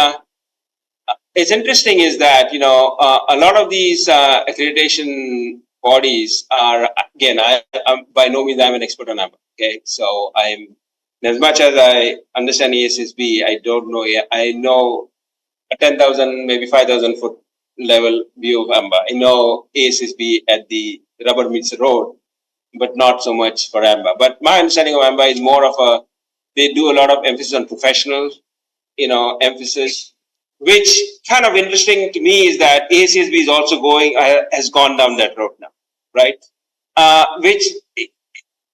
it's interesting is that a lot of these accreditation bodies are again. I'm by no means I'm an expert on AMBA. Okay, so I'm as much as I understand ASSB, I don't know. I know a 10,000, maybe 5,000 foot level view of AMBA. I know ASSB at the rubber meets the road, but not so much for AMBA. But my understanding of AMBA is more of they do a lot of emphasis on professional, emphasis, which kind of interesting to me is that ACSB is also has gone down that road now, right? Which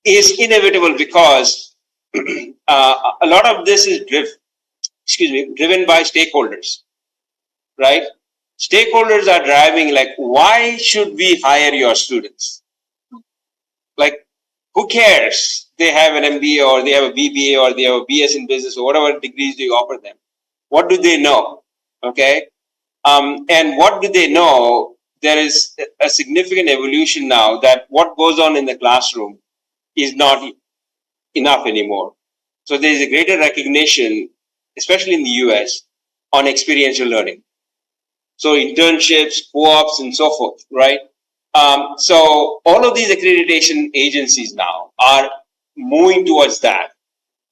is inevitable because a lot of this is driven by stakeholders, right? Stakeholders are driving like, why should we hire your students? Like, who cares? They have an MBA or they have a BBA or they have a BS in business or whatever degrees do you offer them. What do they know? Okay. And what do they know? There is a significant evolution now that what goes on in the classroom is not enough anymore. So there is a greater recognition, especially in the US, on experiential learning. So internships, co-ops, and so forth, right? So all of these accreditation agencies now are moving towards that,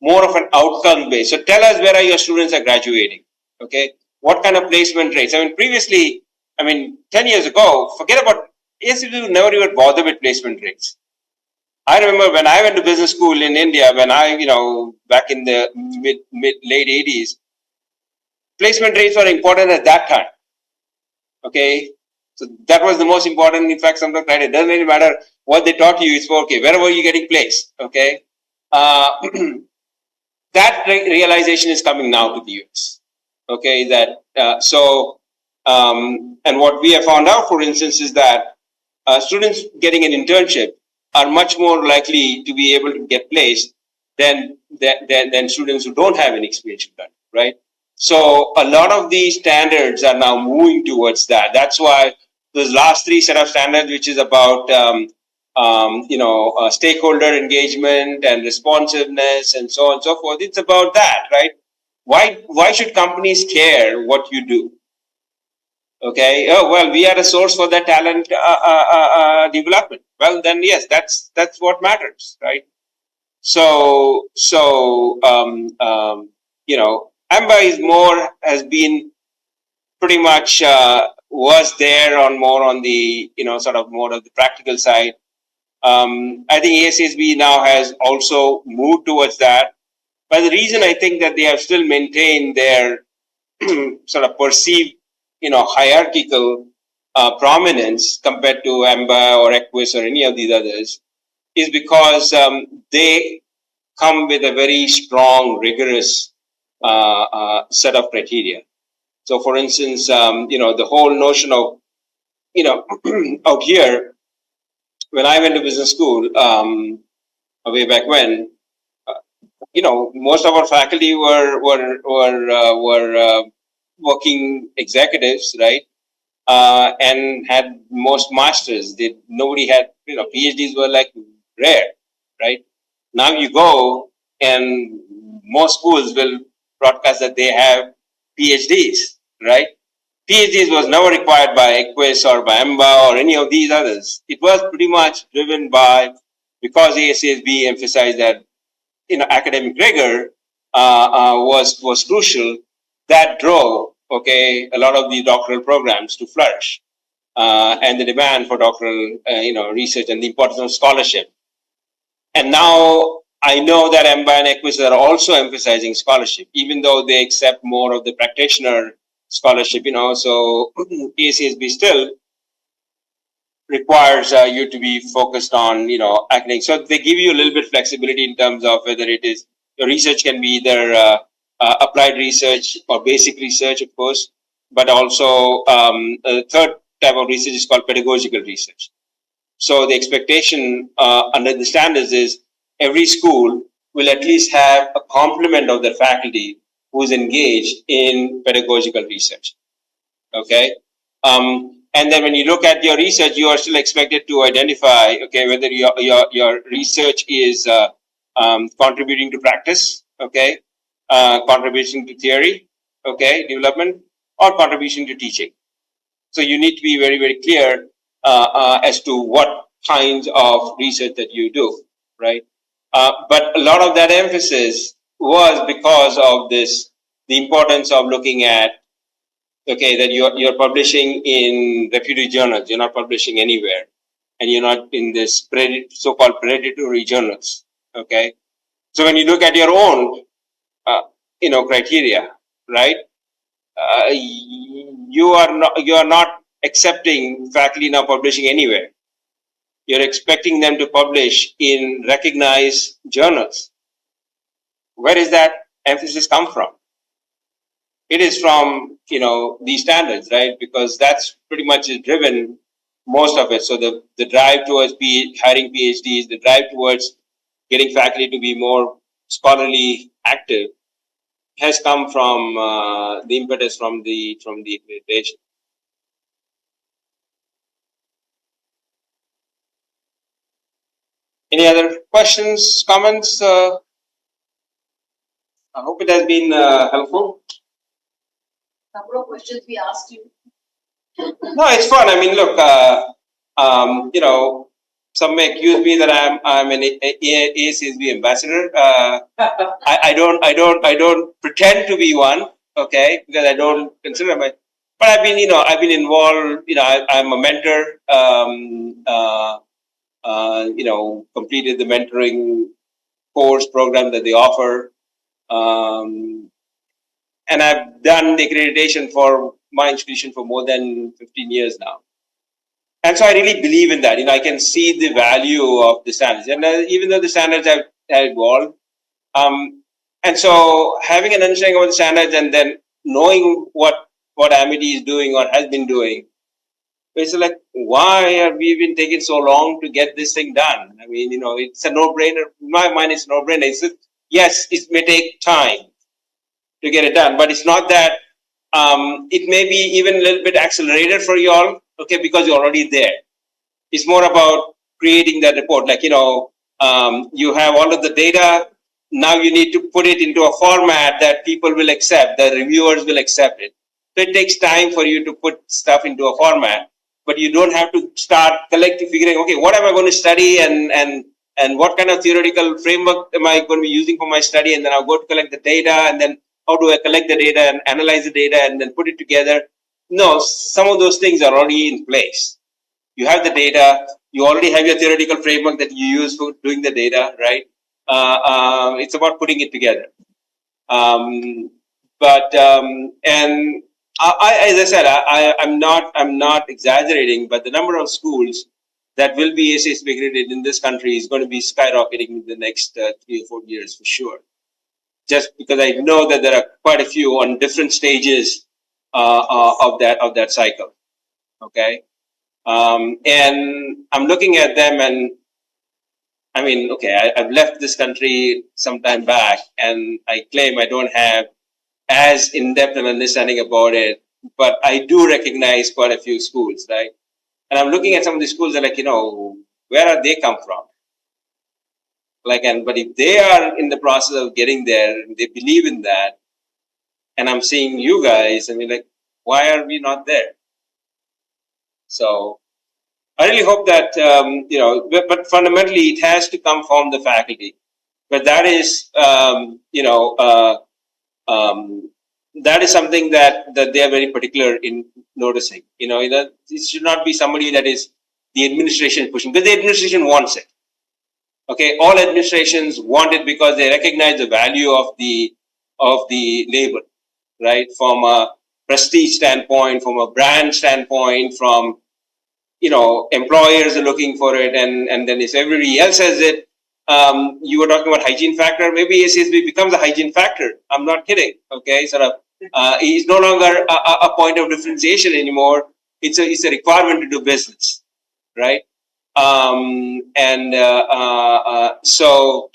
more of an outcome based. So tell us where your students are graduating, okay? What kind of placement rates? I mean, previously, 10 years ago, forget about, we never even bother with placement rates. I remember when I went to business school in India, when back in the late 80s, placement rates were important at that time, okay? So that was the most important. In fact, sometimes it doesn't really matter what they taught you. It's okay, wherever you're getting placed, okay? That realization is coming now to the US. Okay, and what we have found out, for instance, is that students getting an internship are much more likely to be able to get placed than students who don't have any experience done, right? So a lot of these standards are now moving towards that. That's why those last three set of standards, which is about stakeholder engagement and responsiveness and so on and so forth. It's about that, right? Why should companies care what you do? Okay. Oh well, we are a source for that talent development. Well, then yes, that's what matters, right? So AMBA has been pretty much was there on more on the sort of more of the practical side. I think ASSB now has also moved towards that. But the reason I think that they have still maintained their sort of perceived, hierarchical prominence compared to AMBA or Equus or any of these others is because they come with a very strong, rigorous set of criteria. So, for instance, the whole notion of, out here, when I went to business school way back when, most of our faculty were working executives, right? And had most masters. Nobody had, PhDs were like rare, right? Now you go and most schools will broadcast that they have PhDs, right? PhDs was never required by Equus or by AMBA or any of these others. It was pretty much driven by, because ASSB emphasized that, academic rigor, was crucial. That drove, okay, a lot of the doctoral programs to flourish, and the demand for doctoral, research and the importance of scholarship. And now I know that MBA and Equus are also emphasizing scholarship, even though they accept more of the practitioner scholarship. So ACSB still requires you to be focused on, academic. So they give you a little bit flexibility in terms of whether it is your research can be either applied research or basic research, of course, but also a third type of research is called pedagogical research. So the expectation under the standards is every school will at least have a complement of their faculty who is engaged in pedagogical research. Okay. And then when you look at your research, you are still expected to identify, okay, whether your research is contributing to practice, okay, contribution to theory, okay, development, or contribution to teaching. So you need to be very, very clear as to what kinds of research that you do, right? But a lot of that emphasis was because of this, the importance of looking at, okay, that you're publishing in reputed journals, you're not publishing anywhere, and you're not in this so-called predatory journals, okay? So when you look at your own, criteria, right? You are not accepting faculty now publishing anywhere. You're expecting them to publish in recognized journals. Where does that emphasis come from? It is from these standards, right? Because that's pretty much driven most of it. So the drive towards hiring PhDs, the drive towards getting faculty to be more scholarly active, has come from the impetus from the accreditation. Any other questions, comments? I hope it has been helpful. Number of questions we asked you. No, it's fun. I mean, look, some may accuse me that I'm an ACSB ambassador. I don't pretend to be one, okay, because I don't consider my. But I've been involved. I'm a mentor. Completed the mentoring course program that they offer, and I've done the accreditation for my institution for more than 15 years now. And so I really believe in that. I can see the value of the standards, and even though the standards have evolved, and so having an understanding of the standards and then knowing what Amity is doing or has been doing, it's like, why have we been taking so long to get this thing done? I mean, it's a no-brainer. In my mind, it's a no-brainer. Yes, it may take time to get it done, but it's not that. It may be even a little bit accelerated for you all, okay, because you're already there. It's more about creating that report. Like, you have all of the data. Now you need to put it into a format that people will accept, the reviewers will accept it. So it takes time for you to put stuff into a format, but you don't have to start figuring, okay, what am I going to study and what kind of theoretical framework am I going to be using for my study? And then I'll go to collect the data, and then how do I collect the data and analyze the data and then put it together? No, some of those things are already in place. You have the data. You already have your theoretical framework that you use for doing the data, right? It's about putting it together. And as I said, I'm not exaggerating, but the number of schools that will be ACSB accredited in this country is going to be skyrocketing in the next 3 or 4 years for sure. Just because I know that there are quite a few on different stages of that cycle. Okay. And I'm looking at them, and I mean, okay, I've left this country some time back, and I claim I don't have as in-depth an understanding about it, but I do recognize quite a few schools, right? And I'm looking at some of these schools, and like, where are they come from? But if they are in the process of getting there, they believe in that, and I'm seeing you guys, I mean, like, why are we not there? So I really hope that, but fundamentally it has to come from the faculty. But that is, that is something that they are very particular in noticing. It should not be somebody that is the administration pushing, because the administration wants it. Okay, all administrations want it because they recognize the value of the labor, right? From a prestige standpoint, from a brand standpoint, from employers are looking for it, and then if everybody else has it, you were talking about hygiene factor. Maybe SCSB becomes a hygiene factor. I'm not kidding. Okay, sort of, it's no longer a point of differentiation anymore. It's a requirement to do business, right? So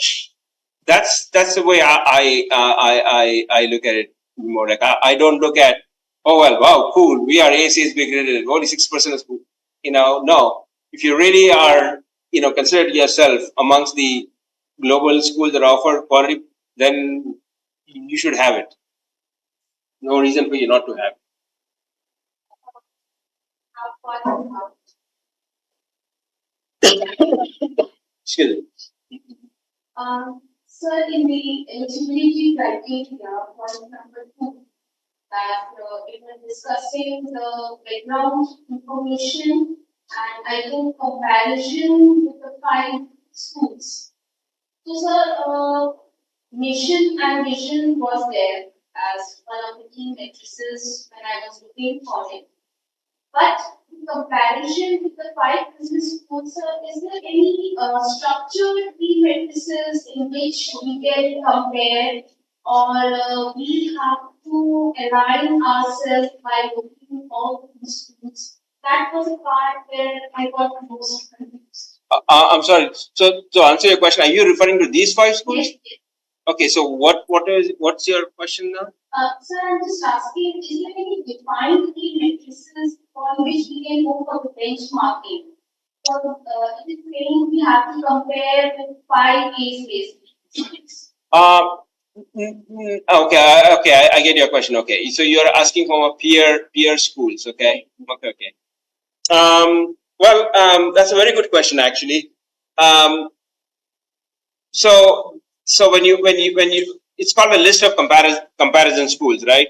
that's the way I look at it more. Like I don't look at, oh well, wow, cool, we are ACSB accredited, only 6% of school. No. If you really are, consider yourself amongst the global schools that offer quality, then you should have it. No reason for you not to have it. Excuse me. Sir, in the eligibility criteria, point number 2, that we were discussing the background information and I think comparison with the 5 schools. So, sir, mission and vision was there as one of the key matrices when I was looking for it. But in comparison with the 5 business schools, sir, is there any structured key matrices in which we can compare, or we have to align ourselves by looking at all the schools? That was a part where I got most confused. I'm sorry. So to answer your question, are you referring to these 5 schools? Yes. Okay. So what's your question now? Sir, I'm just asking, is there any defined key matrices on which we can go for the benchmarking? So, it is saying we have to compare with 5 case-based. Okay, I get your question. Okay, so you're asking from a peer schools. Okay. That's a very good question, actually. So when you it's called a list of comparison schools, right?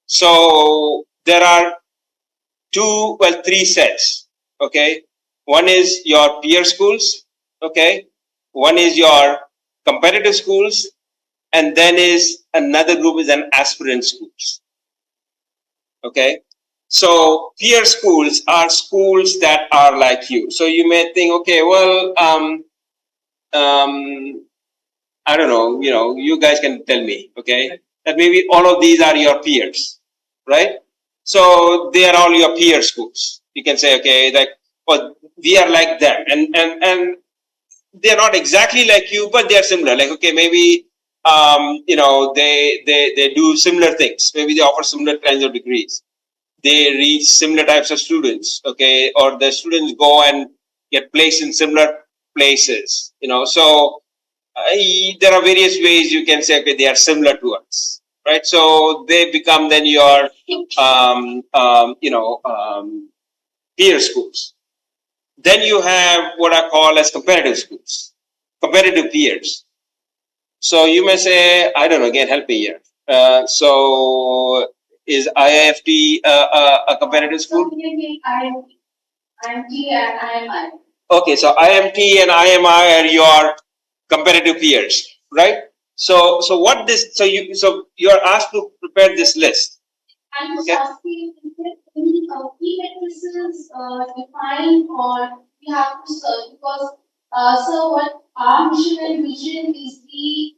So there are 3 sets. Okay, one is your peer schools. Okay, one is your competitive schools, and then is another group is an aspirant schools. Okay, so peer schools are schools that are like you. So you may think, okay, well, I don't know, you guys can tell me, okay, that maybe all of these are your peers, right? So they are all your peer schools. You can say, okay, like, well, we are like them, and they're not exactly like you, but they're similar. Like, okay, maybe they do similar things. Maybe they offer similar kinds of degrees. They reach similar types of students, okay, or the students go and get placed in similar places. So there are various ways you can say, okay, they are similar to us, right? So they become then your peer schools. Then you have what I call as competitive schools, competitive peers. So you may say, I don't know, again, help me here. So is IIFT a competitive school? IMT and IMI. Okay, so IMT and IMI are your competitive peers, right? So you're asked to prepare this list. I'm just asking, is there any key matrices defined, or we have to search? Because, so what our mission and vision is the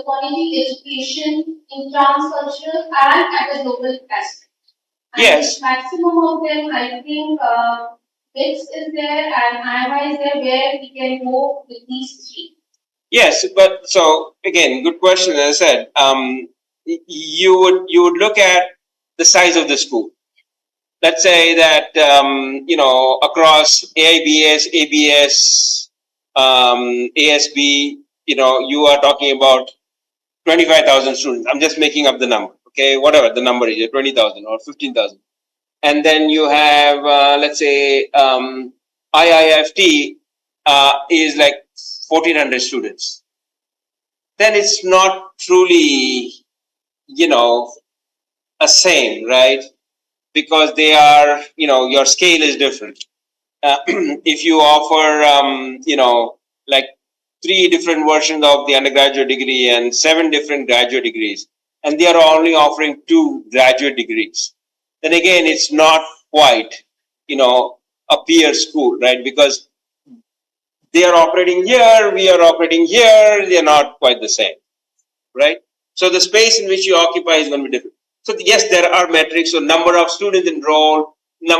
quality education in transcultural and at a global aspect. And yes. Maximum of them, I think, BITS is there and IMI is there, where we can go with these 3. Yes, but so again, good question. As I said, you would look at the size of the school. Let's say that across AIBS, ABS, ASB, you are talking about 25,000 students. I'm just making up the number. Okay, whatever the number is, 20,000 or 15,000, and then you have let's say IIFT is like 1,400 students. then it's not truly, a same, right? Because they are, your scale is different. If you offer, like 3 different versions of the undergraduate degree and 7 different graduate degrees, and they are only offering 2 graduate degrees, then again, it's not quite, a peer school, right? Because they are operating here, we are operating here, they are not quite the same, right? So the space in which you occupy is going to be different. So yes, there are metrics. So number of students enrolled,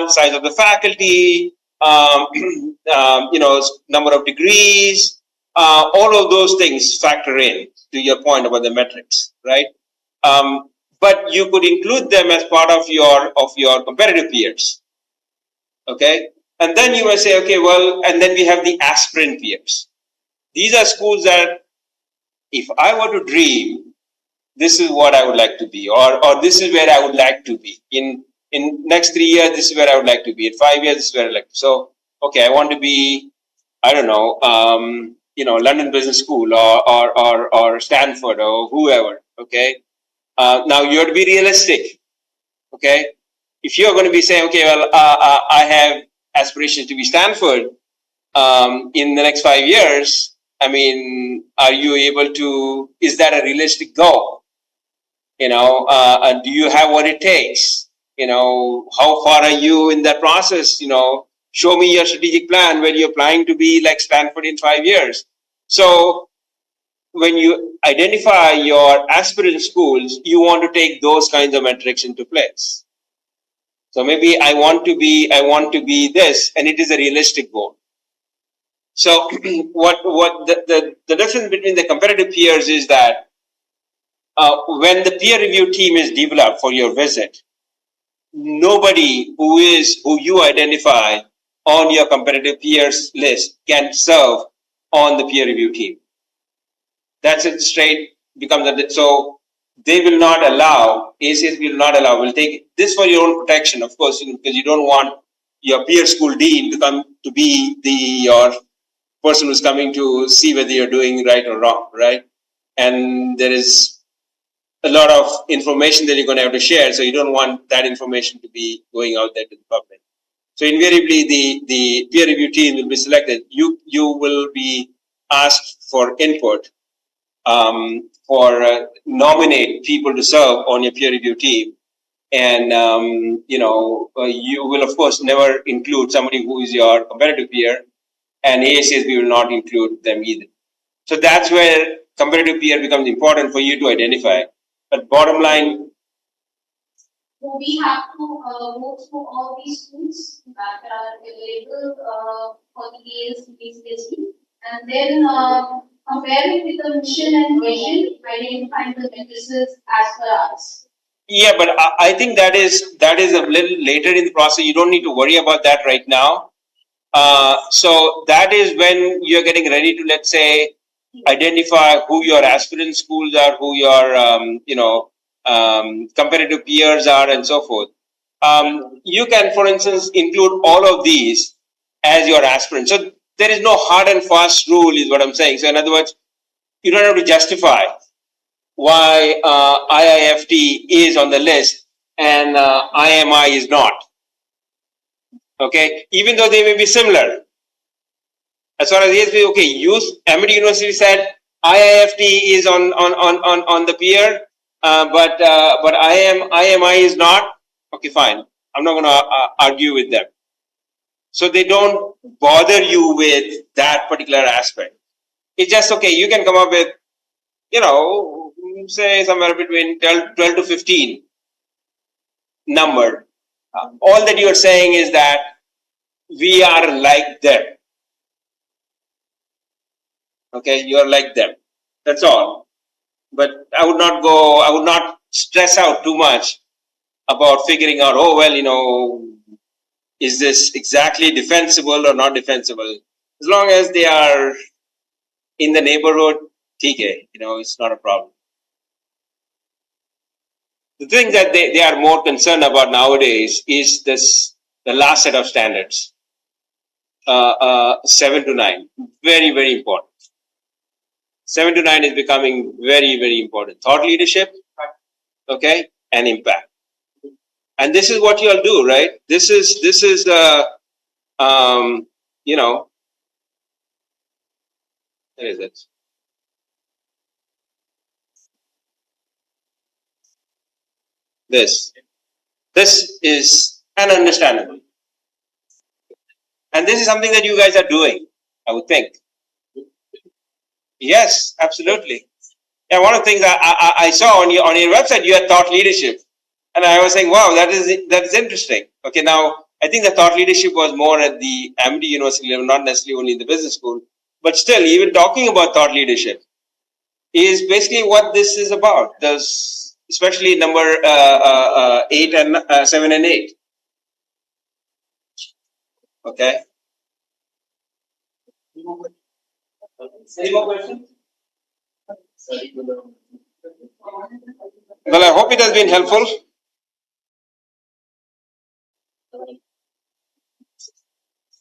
size of the faculty, number of degrees, all of those things factor in to your point about the metrics, right? But you could include them as part of your competitive peers, okay? And then you may say, okay, well, and then we have the aspirant peers. These are schools that, if I were to dream, this is what I would like to be, or this is where I would like to be. In next 3 years, this is where I would like to be. In 5 years, this is where I would like to be. So, okay, I want to be, I don't know, London Business School or Stanford or whoever, okay? Now, you have to be realistic, okay? If you're going to be saying, okay, well, I have aspirations to be Stanford in the next 5 years, I mean, are you able to, is that a realistic goal? And do you have what it takes? How far are you in that process? Show me your strategic plan when you're planning to be like Stanford in 5 years. So when you identify your aspirant schools, you want to take those kinds of metrics into place. So maybe I want to be this, and it is a realistic goal. So what the difference between the competitive peers is that when the peer review team is developed for your visit, nobody who you identify on your competitive peers list can serve on the peer review team. That's it straight becomes so they will not allow, ACS will not allow, will take this for your own protection, of course, because you don't want your peer school dean to come to be your person who's coming to see whether you're doing right or wrong, right? And there is a lot of information that you're going to have to share, so you don't want that information to be going out there to the public. So invariably, the peer review team will be selected. You will be asked for input, for nominate people to serve on your peer review team, and you will of course never include somebody who is your competitive peer, and ASAs we will not include them either. So that's where competitive peer becomes important for you to identify. But bottom line, do we have to go through all these schools that are available for the ASBs, and then compare it with the mission and vision, where you find the matrices as per us? Yeah, but I think that is a little later in the process. You don't need to worry about that right now. So that is when you're getting ready to, let's say, identify who your aspirant schools are, who your competitive peers are, and so forth. You can, for instance, include all of these as your aspirant. So there is no hard and fast rule, is what I'm saying. So in other words, you don't have to justify why IIFT is on the list and IMI is not. Okay, even though they may be similar. As far as ASB, okay, Almeida University said IIFT is on the peer, but IMI is not. Okay, fine. I'm not going to argue with them. So they don't bother you with that particular aspect. It's just, okay, you can come up with, say somewhere between 12 to 15 number. All that you are saying is that we are like them. Okay, you are like them. That's all. But I would not stress out too much about figuring out, oh, well, is this exactly defensible or not defensible? As long as they are in the neighborhood, TK, it's not a problem. The thing that they are more concerned about nowadays is the last set of standards, 7 to 9. Very, very important. 7 to 9 is becoming very, very important. Thought leadership, okay, and impact. And this is what you all do, right? This is you know, where is it? This is ununderstandable. And this is something that you guys are doing, I would think. Yes, absolutely. Yeah, one of the things I saw on your website, you had thought leadership, and I was saying, wow, that is interesting. Okay, now I think the thought leadership was more at the Amity University level, not necessarily only in the business school, but still, even talking about thought leadership is basically what this is about. There's especially number 8 and 7 and 8. Okay. Any more questions? Well, I hope it has been helpful.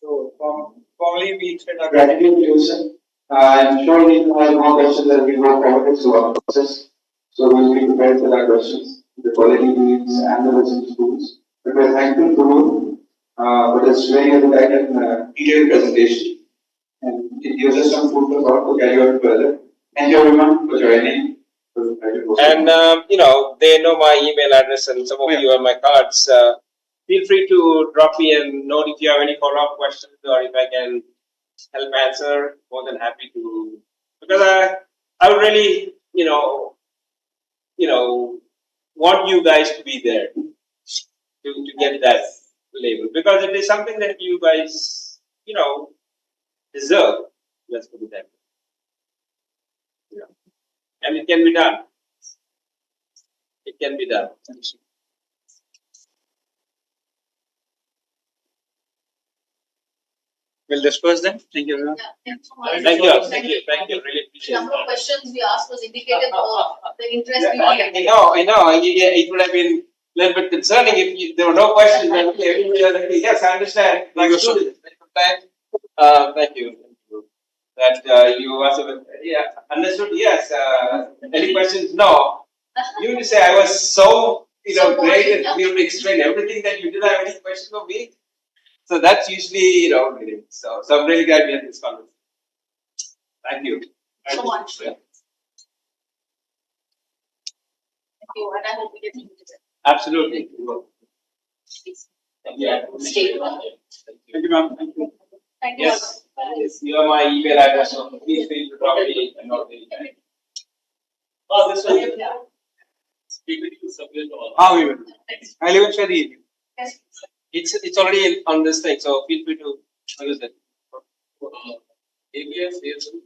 So, formally, we extend our gratitude to you, sir. I'm sure we have more questions as we go forward through our process. So, we'll be prepared for our questions, the quality needs and the resident schools. But we're thankful to you for this very educated and detailed presentation. And it gives us some food for thought to carry on further. Thank you everyone for joining. And they know my email address, and some of you have my cards. Feel free to drop me a note if you have any follow-up questions, or if I can help answer. More than happy to, because I would really want you guys to be there to get that label, because it is something that you guys deserve. Let's put it that way. And it can be done. It can be done. We'll discuss them. Thank you, everyone. Yeah, thanks so much. Thank you. Really The appreciate number of it. questions we asked was indicative of the interest we I had. know. It would have been a little bit concerning if there were no questions. Then everybody was like, yes, I understand. Like students. Thank you. That you also, understood. Yes. Any questions? No. You would say I was so great and you would explain everything that you didn't have any questions for me. So that's usually really. So I'm really glad we had this conversation. Thank you. So much. Yeah. Thank you, and I hope we get to use it. Absolutely. Please. Yeah. Stay. Thank you, ma'am. Thank you. Thank you. Yes. Yes. You have my email address, so please feel free to drop me a note anytime. Oh, this one. Yeah. Speak with you, submit all. We will. I'll even share the email. Yes. It's already on this thing, so feel free to use it. ABS, ASL,